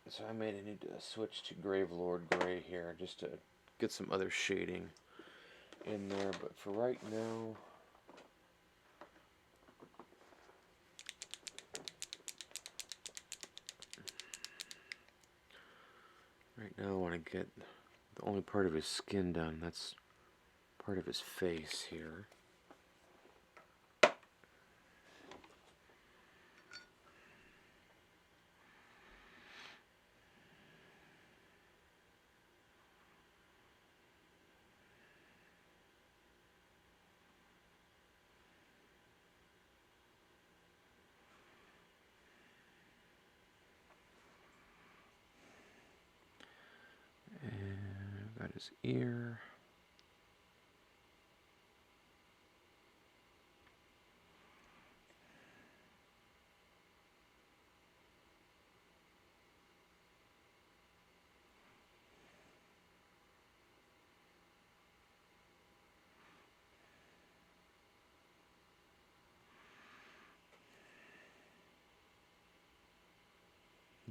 So I may need to switch to Gravelord gray here just to get some other shading in there. But for right now, I want to get the only part of his skin done. That's part of his face here. And I've got his ear.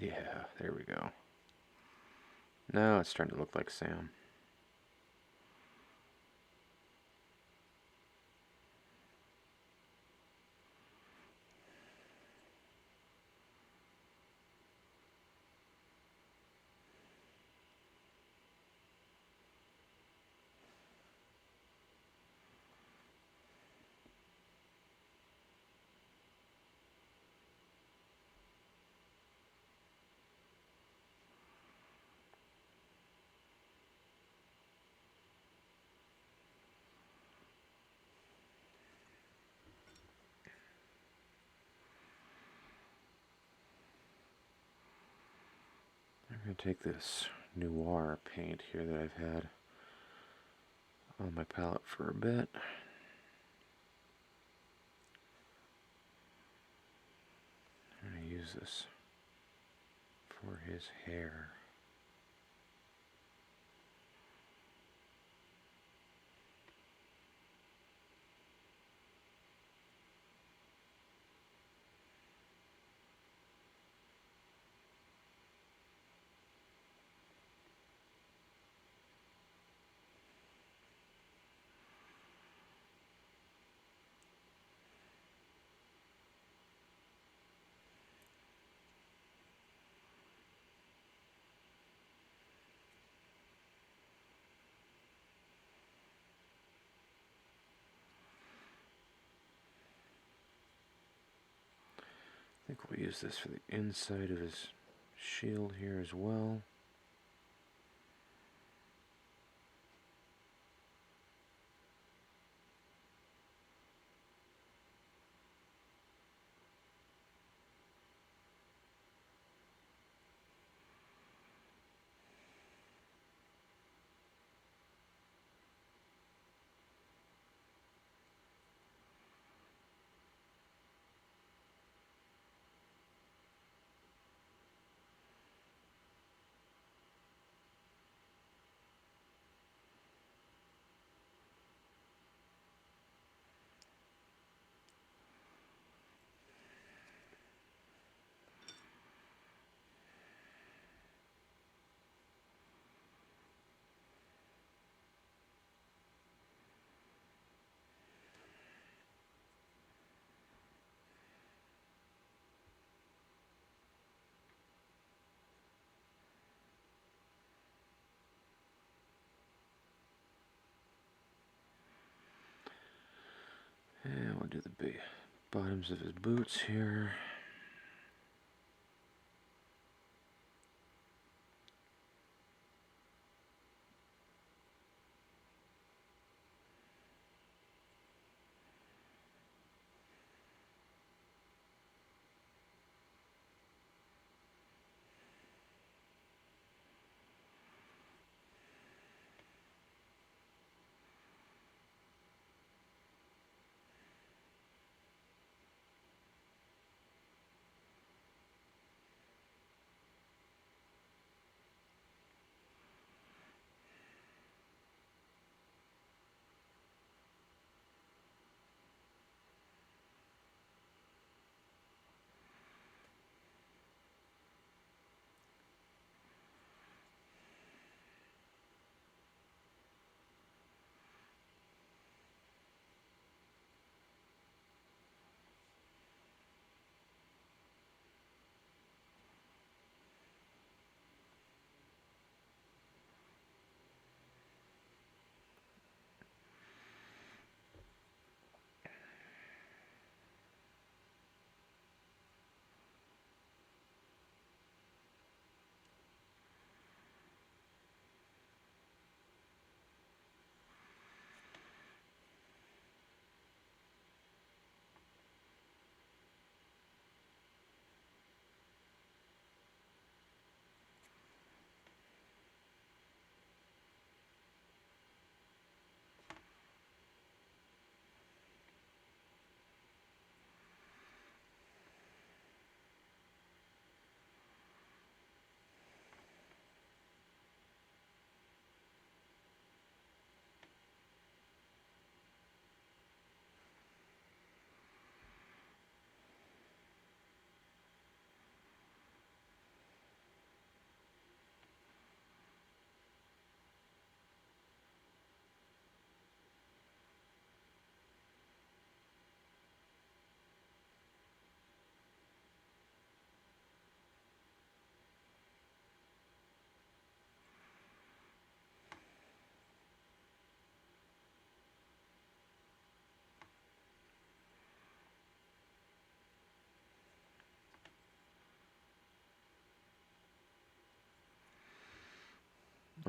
Yeah, there we go. Now it's starting to look like Sam. I'm going to take this noir paint here that I've had on my palette for a bit. I'm going to use this for his hair. I think we'll use this for the inside of his shield here as well. And we'll do the bottoms of his boots here.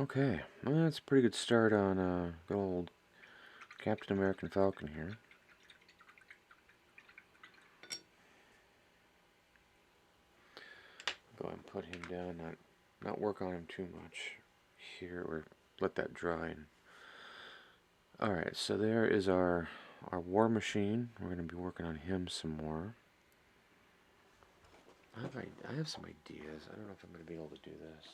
Okay, well, that's a pretty good start on good old Captain American Falcon here. Go ahead and put him down, not work on him too much here, or let that dry. Alright, so there is our War Machine. We're going to be working on him some more. I have some ideas. I don't know if I'm going to be able to do this.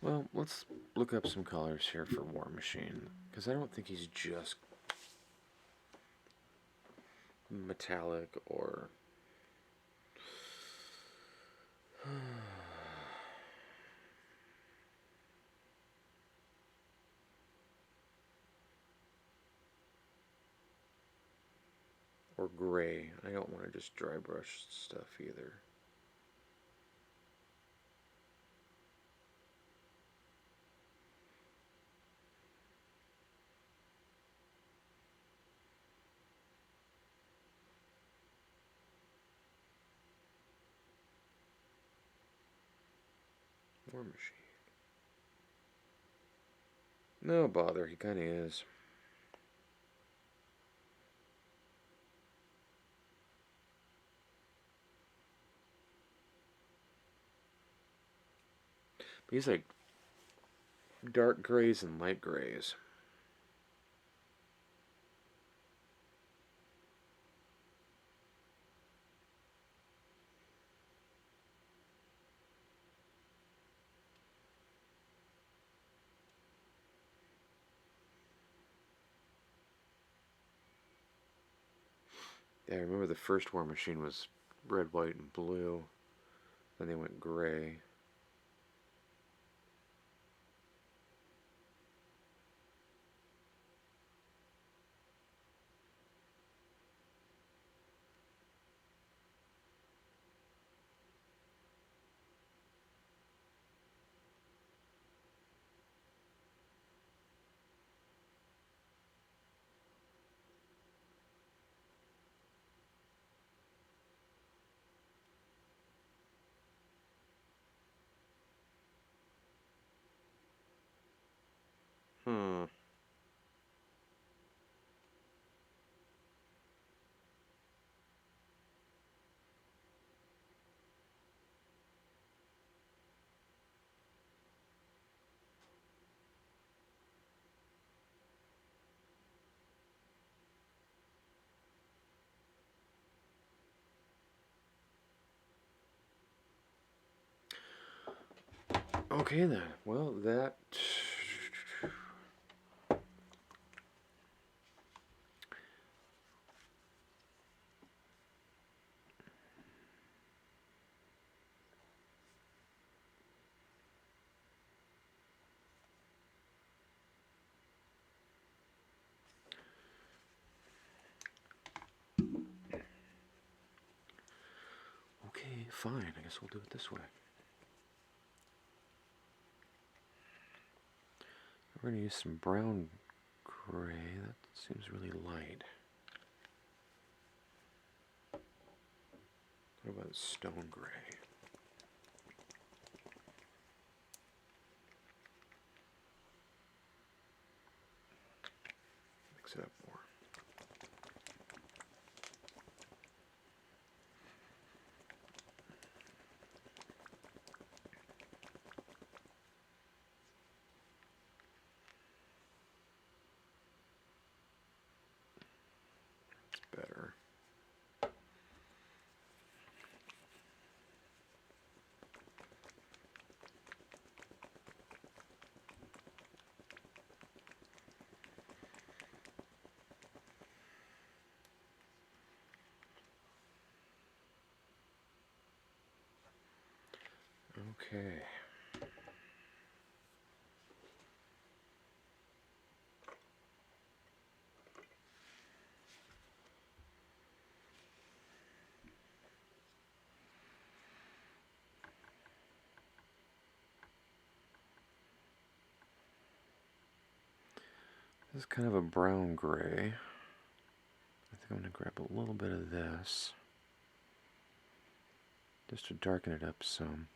Well, let's look up some colors here for War Machine, because I don't think he's just metallic or or gray. I don't want to just dry brush stuff either. War Machine. No bother, he kind of is. But he's like dark grays and light grays. Yeah, I remember the first War Machine was red, white, and blue. Then they went gray. Hmm. Okay then. Well, that... Okay, fine. I guess we'll do it this way. We're going to use some brown gray. That seems really light. What about stone gray? Mix it up more. Okay. This is kind of a brown gray. I think I'm going to grab a little bit of this just to darken it up some.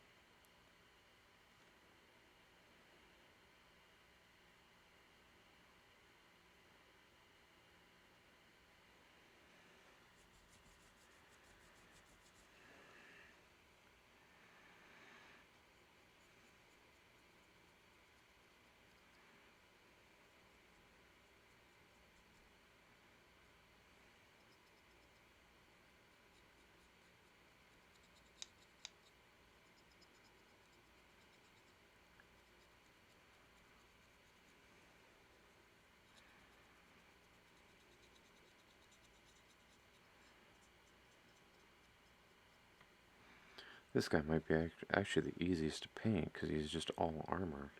This guy might be actually the easiest to paint because he's just all armor.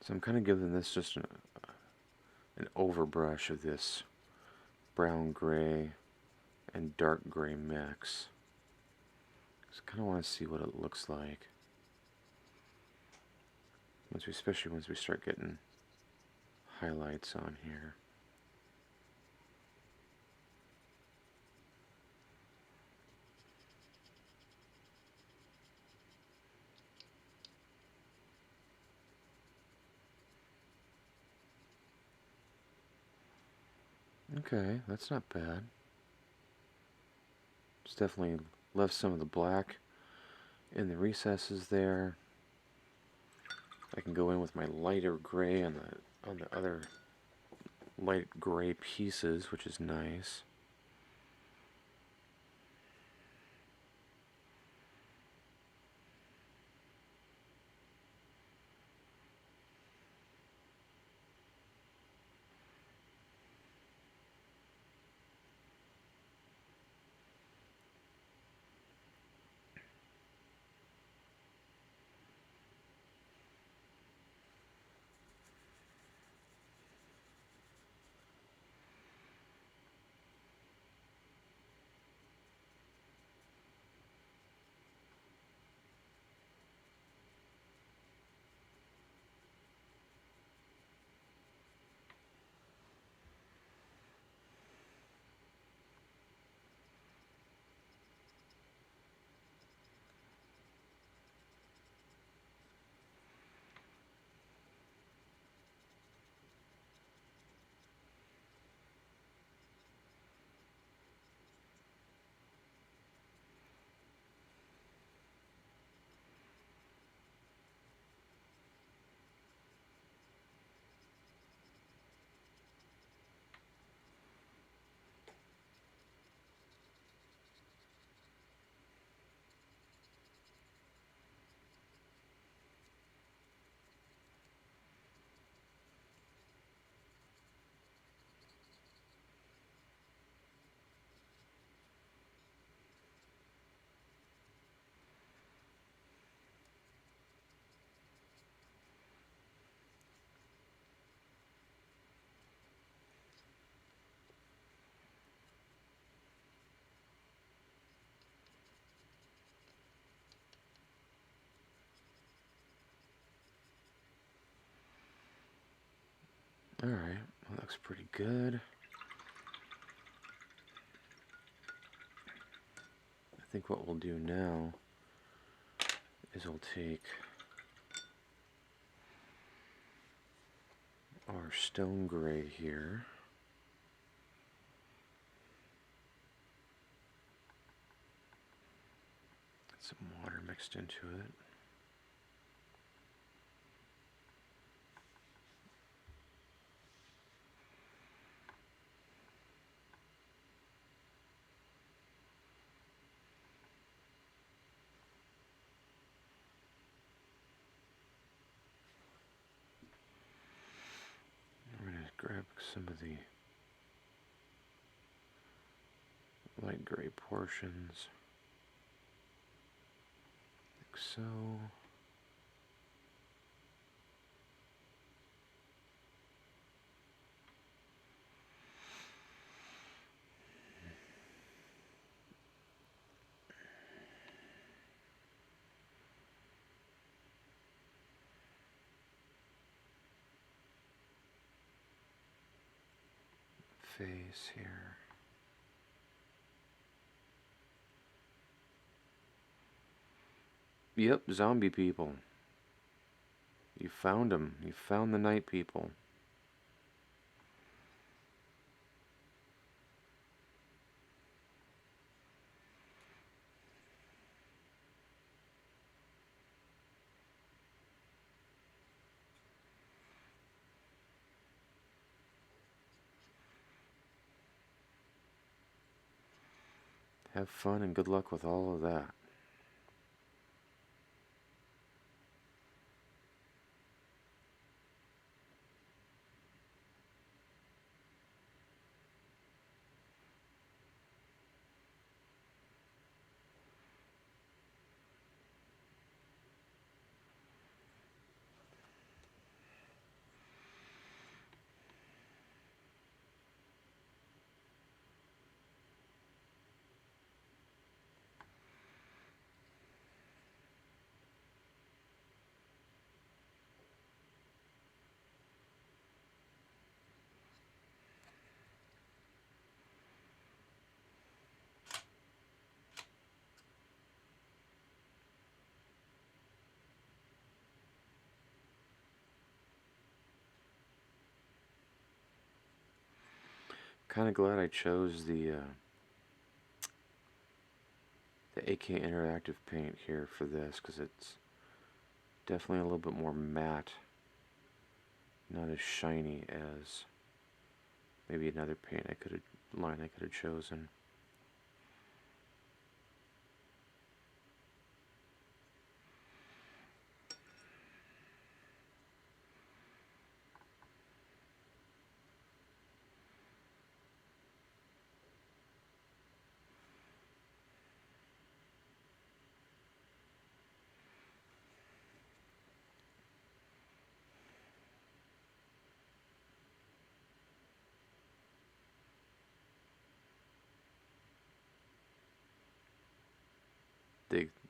So I'm kind of giving this just an overbrush of this brown gray and dark gray mix. Just kind of want to see what it looks like. Especially once we start getting highlights on here. Okay, that's not bad. It's definitely left some of the black in the recesses there. I can go in with my lighter gray on the other light gray pieces, which is nice. Alright, that looks pretty good. think what we'll do now is we'll take our stone gray here. Get some water mixed into it. We're going to grab some of the light gray portions, like so. Face here. Yep, zombie people. You found them. You found the night people. Have fun and good luck with all of that. Kind of glad I chose the AK Interactive paint here for this, because it's definitely a little bit more matte, not as shiny as maybe another paint I could have chosen.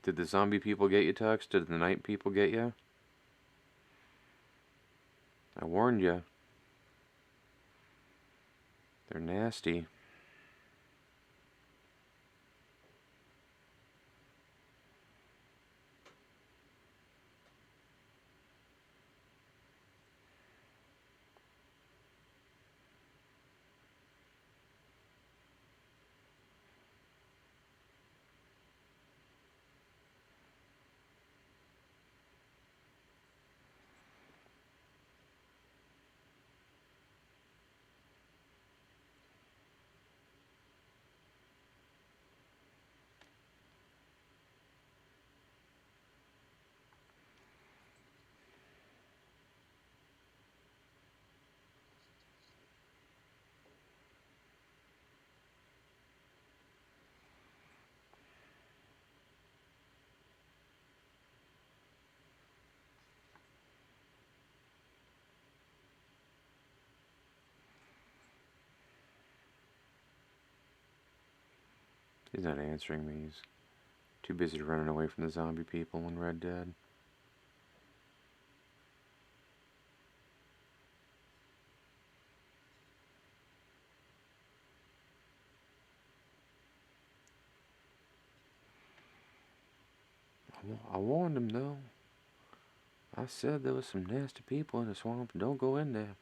Did the zombie people get you, Tux? Did the night people get you? I warned you. They're nasty. He's not answering me. He's too busy running away from the zombie people in Red Dead. I warned him though. I said there was some nasty people in the swamp and don't go in there.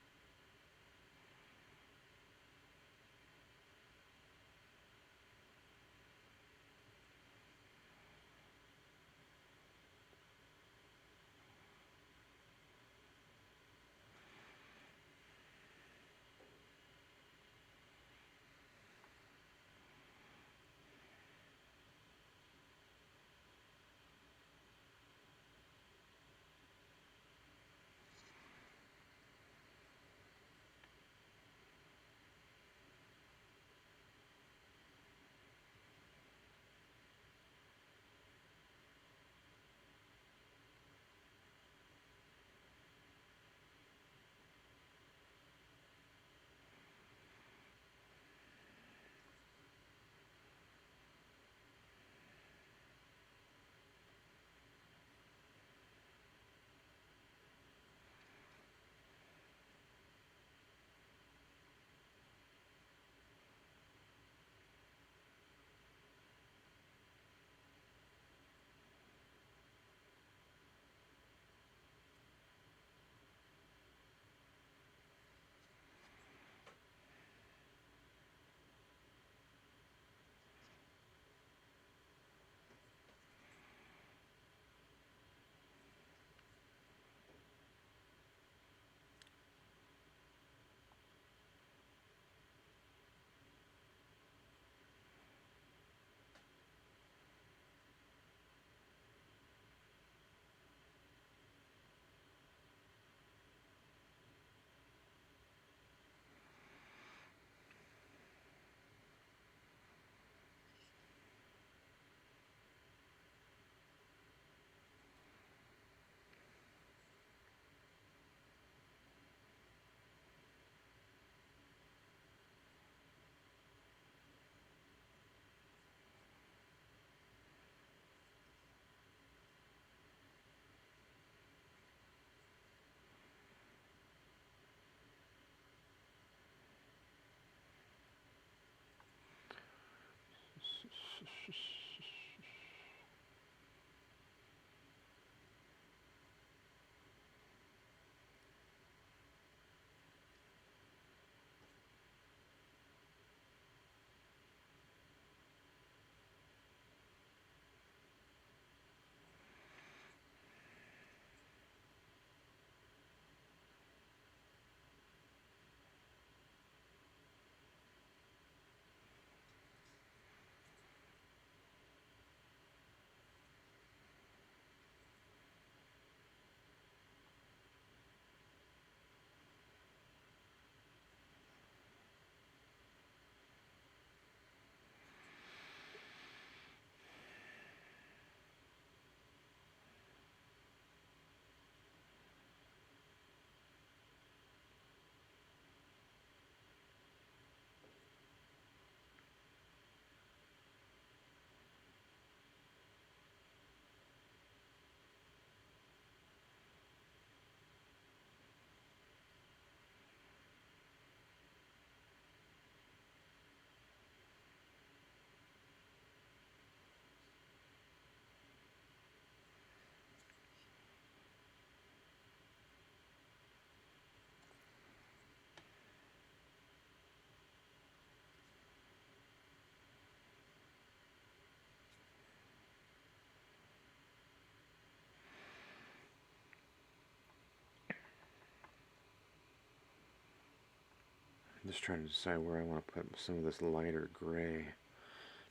I'm just trying to decide where I want to put some of this lighter gray.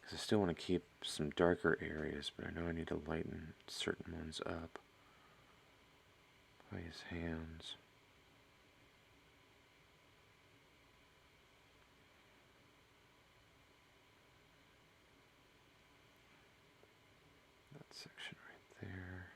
Because I still want to keep some darker areas, but I know I need to lighten certain ones up. By his hands. That section right there.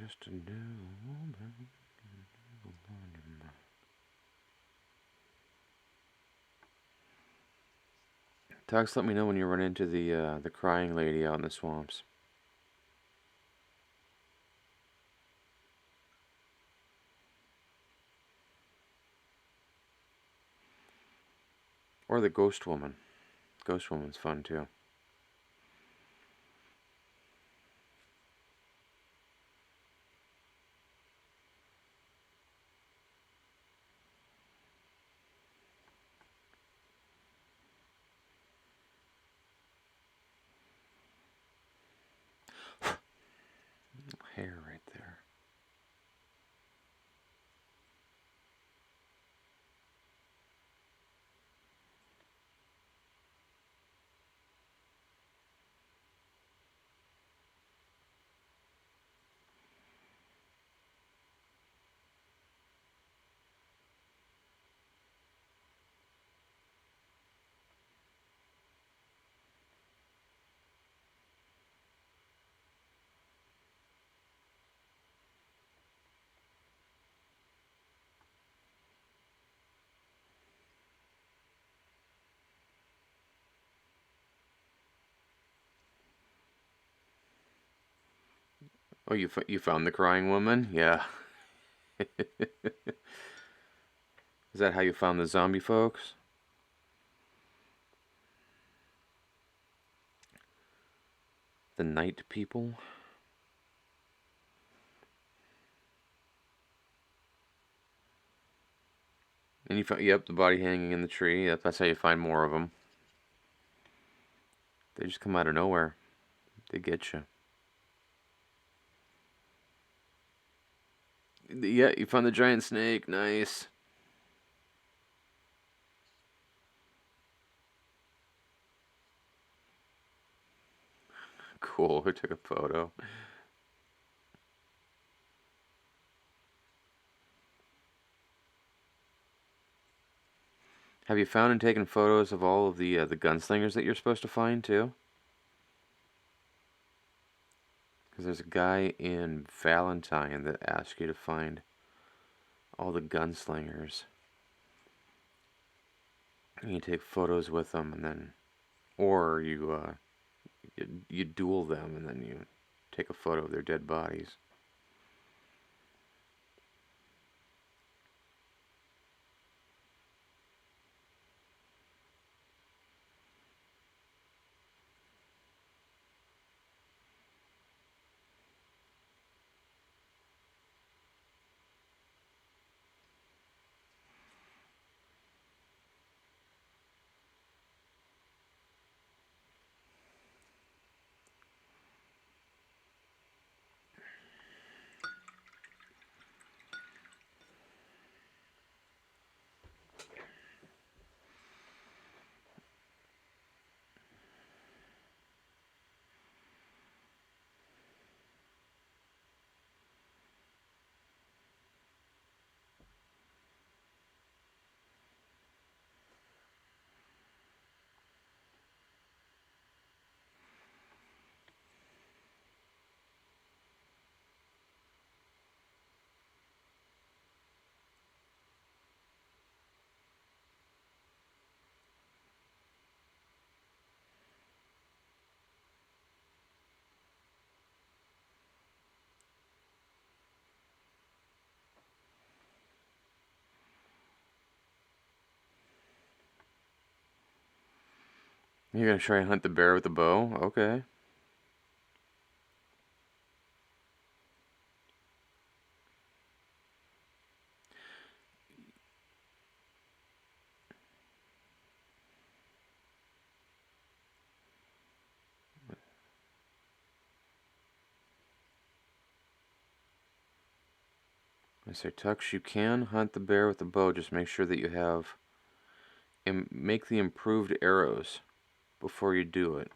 just a new woman. Tux, let me know when you run into the crying lady out in the swamps. Or the ghost woman. Ghost woman's fun too. Hair right there. Oh, you found the crying woman? Yeah. Is that how you found the zombie folks? The night people? And you found, yep, the body hanging in the tree. Yep, that's how you find more of them. They just come out of nowhere. They get you. Yeah, you found the giant snake. Nice. Cool. Who took a photo? Have you found and taken photos of all of the gunslingers that you're supposed to find too? Because there's a guy in Valentine that asks you to find all the gunslingers. And you take photos with them, and then, or you duel them, and then you take a photo of their dead bodies. You're gonna try and hunt the bear with a bow? Okay. I say, Tux, you can hunt the bear with a bow. Just make sure that you have, and make the improved arrows before you do it.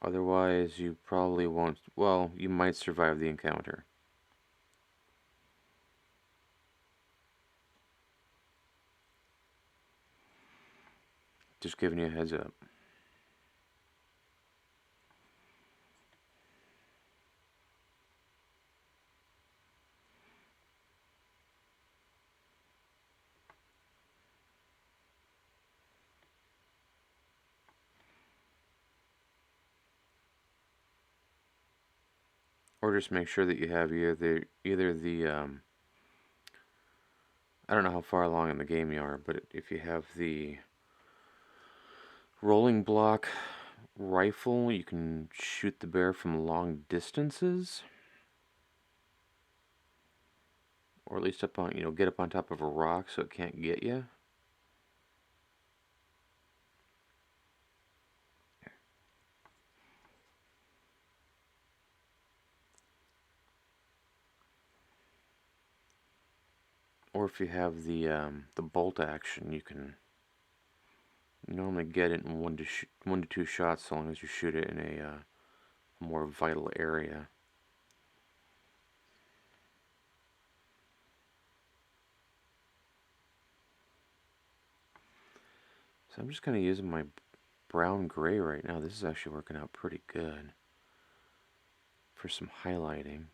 Otherwise, you probably won't. Well, you might survive the encounter. Just giving you a heads up. Or just make sure that you have either the I don't know how far along in the game you are, but if you have the rolling block rifle, you can shoot the bear from long distances. Or at least up on, get up on top of a rock so it can't get you. Or if you have the bolt action, you can normally get it in one to two shots, so long as you shoot it in a more vital area. So I'm just kind of using my brown gray right now. This is actually working out pretty good for some highlighting.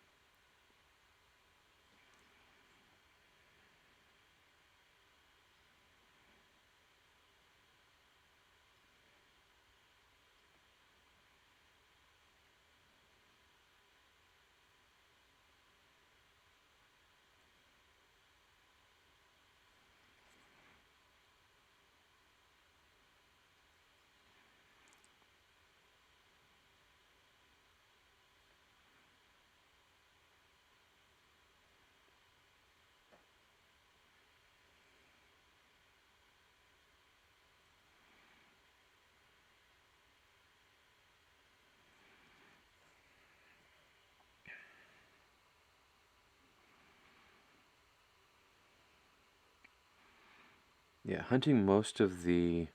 Yeah, hunting most of the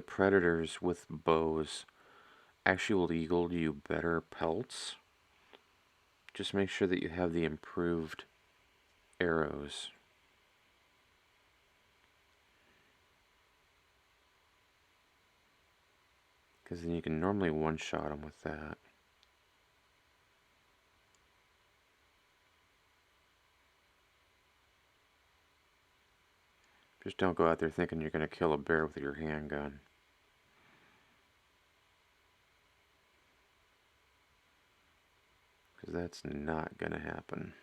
predators with bows actually will yield you better pelts. Just make sure that you have the improved arrows. Because then you can normally one-shot them with that. Just don't go out there thinking you're going to kill a bear with your handgun. Because that's not going to happen.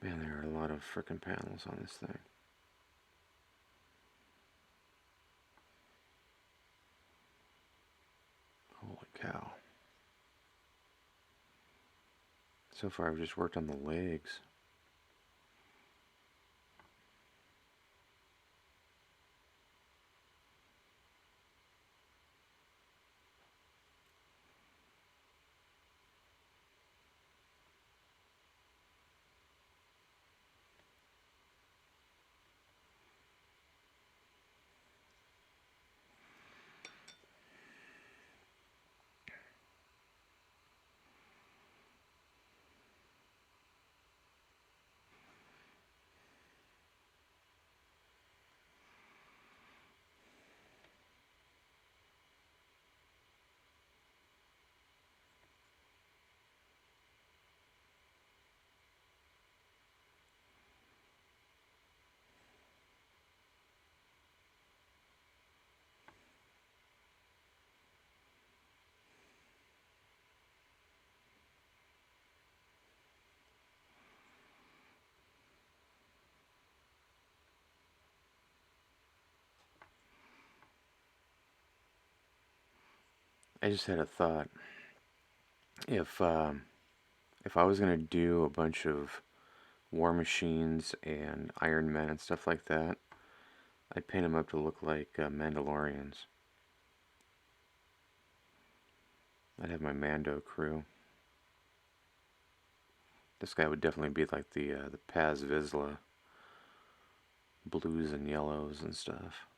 Man, there are a lot of frickin' panels on this thing. Holy cow. So far I've just worked on the legs. I just had a thought. If if I was gonna do a bunch of War Machines and Iron Men and stuff like that, I'd paint them up to look like Mandalorians. I'd have my Mando crew. This guy would definitely be like the Paz Vizsla, blues and yellows and stuff.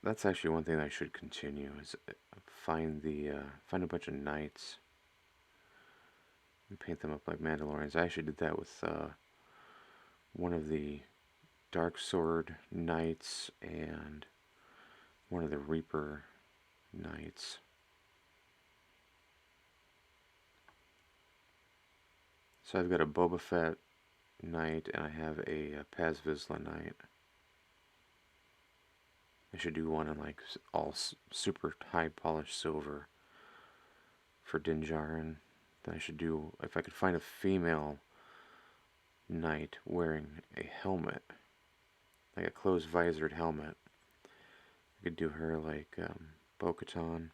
That's actually one thing I should continue is find a bunch of knights and paint them up like Mandalorians. I actually did that with one of the Dark Sword knights and one of the Reaper knights. So I've got a Boba Fett knight and I have a Paz Vizsla knight. I should do one in like all super high polished silver for Din Djarin. Then I should do, if I could find a female knight wearing a helmet, like a closed visored helmet, I could do her like Bo-Katan.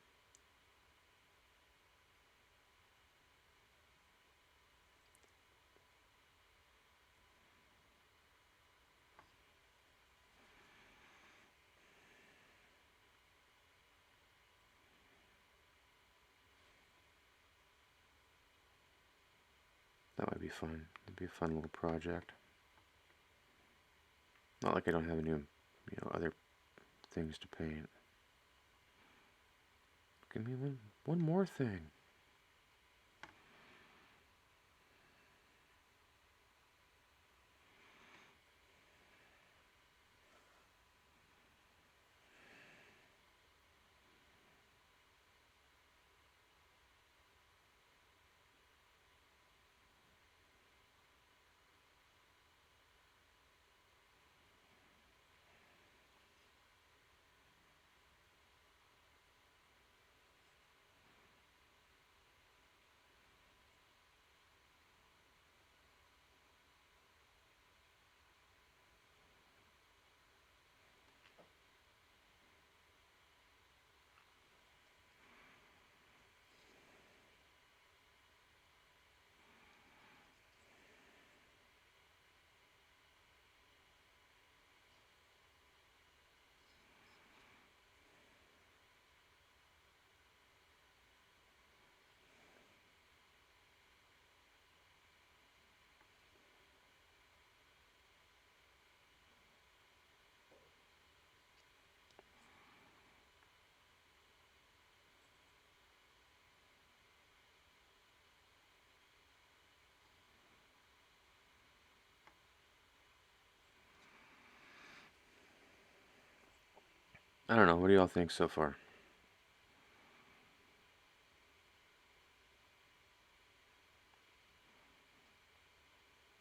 That might be fun. It'd be a fun little project. Not like I don't have any, other things to paint. Give me one more thing. I don't know. What do y'all think so far?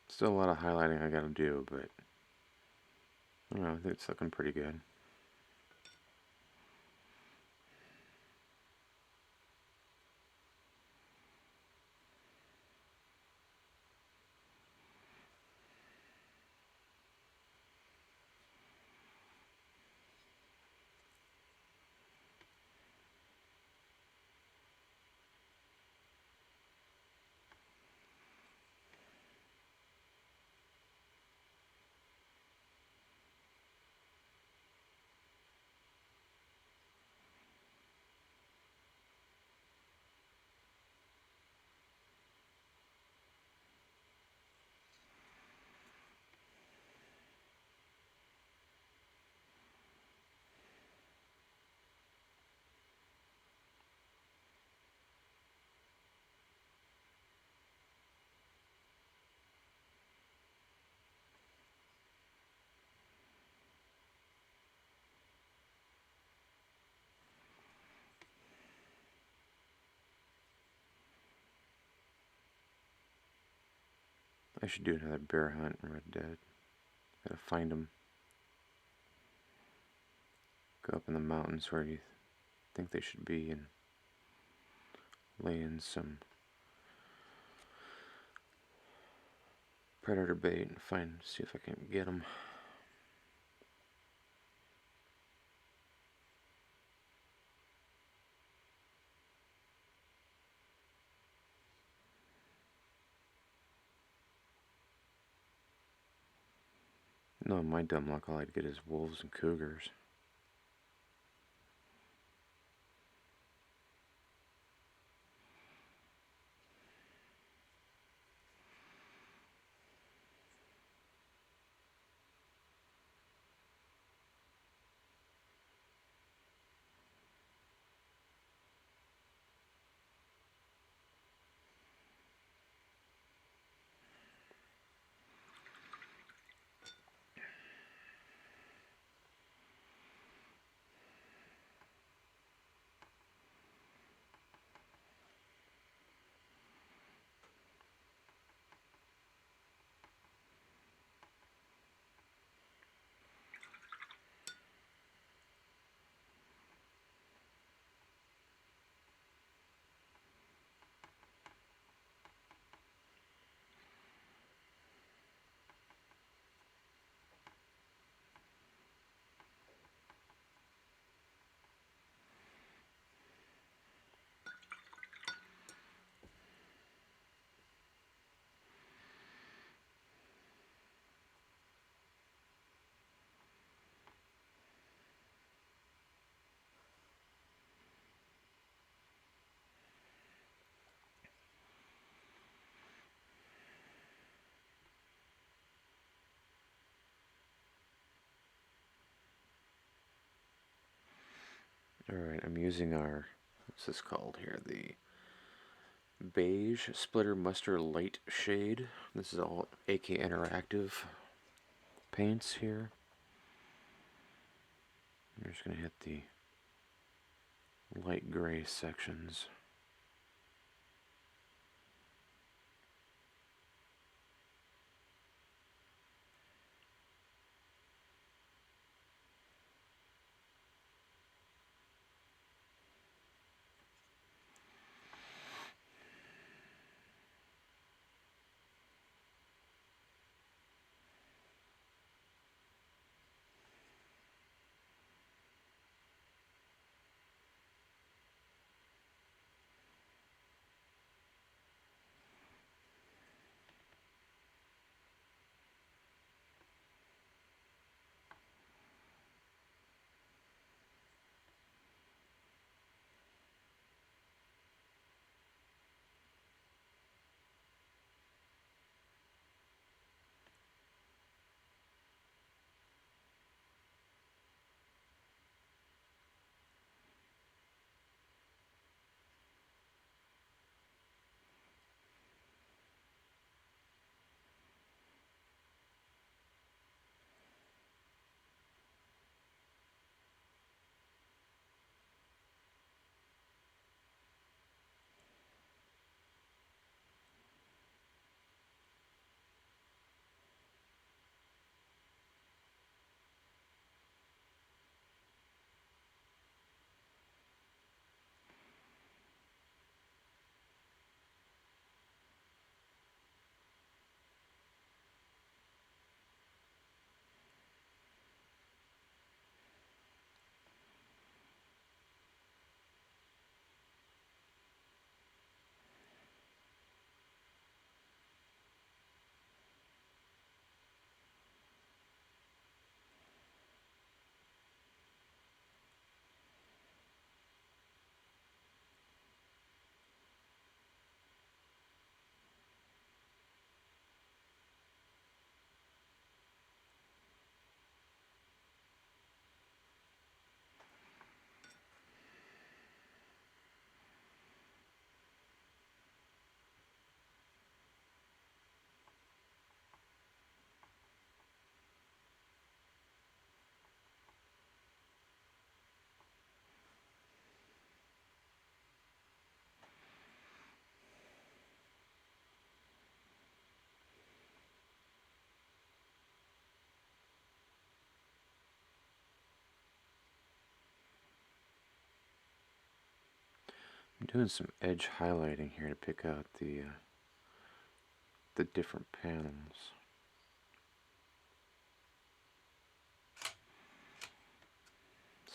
Still a lot of highlighting I gotta do, but I don't know. I think it's looking pretty good. I should do another bear hunt in Red Dead. Gotta find them. Go up in the mountains where you think they should be and lay in some predator bait and see if I can get them. No, my dumb luck, all I'd get is wolves and cougars. Alright, I'm using our, what's this called here? The beige splitter muster light shade. This is all AK Interactive paints here. I'm just going to hit the light gray sections. I'm doing some edge highlighting here to pick out the different panels.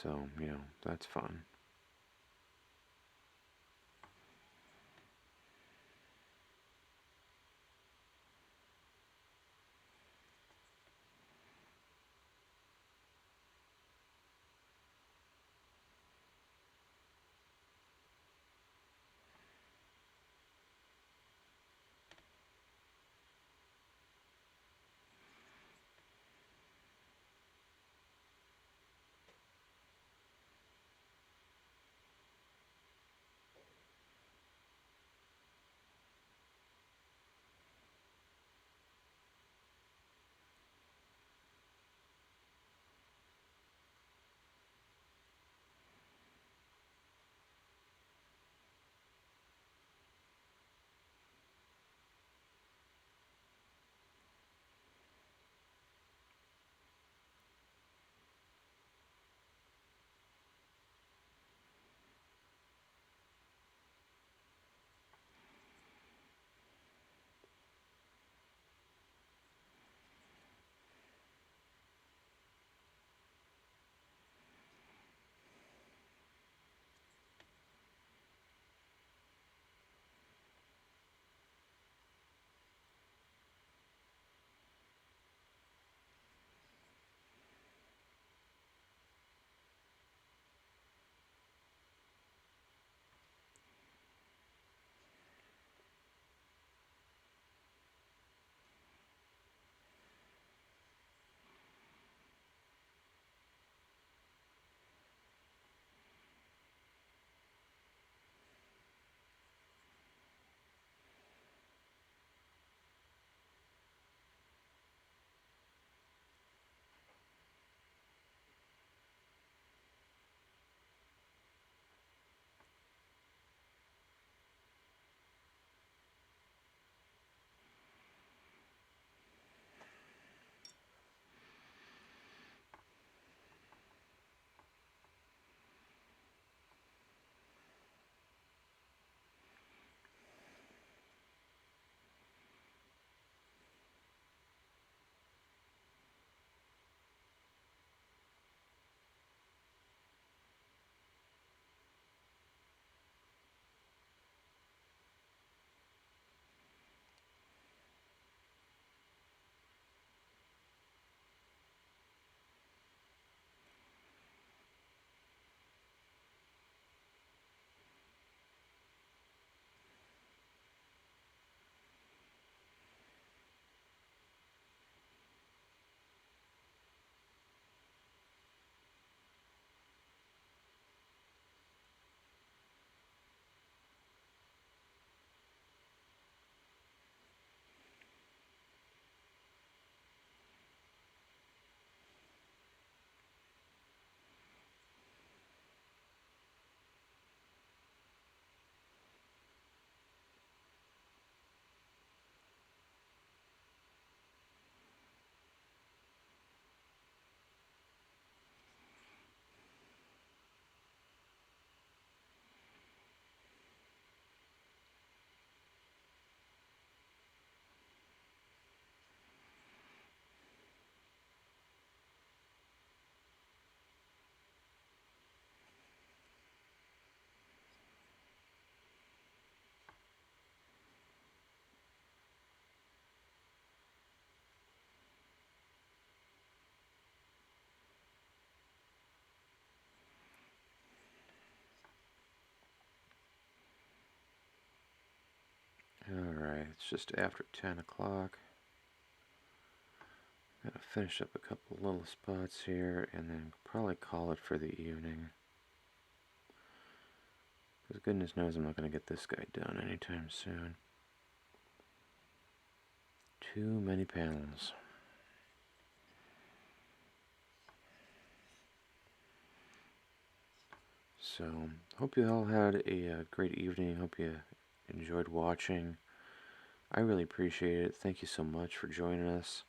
So, you know, that's fun. Alright, it's just after 10 o'clock. Gotta finish up a couple little spots here and then probably call it for the evening. Because goodness knows I'm not going to get this guy done anytime soon. Too many panels. So, hope you all had a great evening. Hope you enjoyed watching. I really appreciate it. Thank you so much for joining us.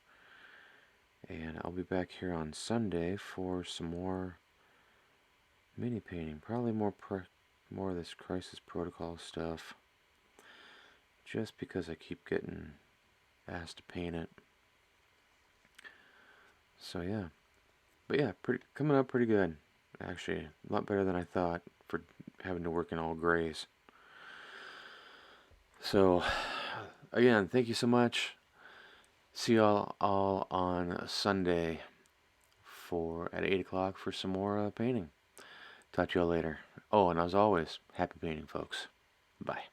And I'll be back here on Sunday for some more mini painting. Probably more of this crisis protocol stuff. Just because I keep getting asked to paint it. So yeah. But yeah, coming up pretty good. Actually, a lot better than I thought for having to work in all grays. So, again, thank you so much. See y'all all on Sunday at 8 o'clock for some more painting. Talk to y'all later. Oh, and as always, happy painting, folks. Bye.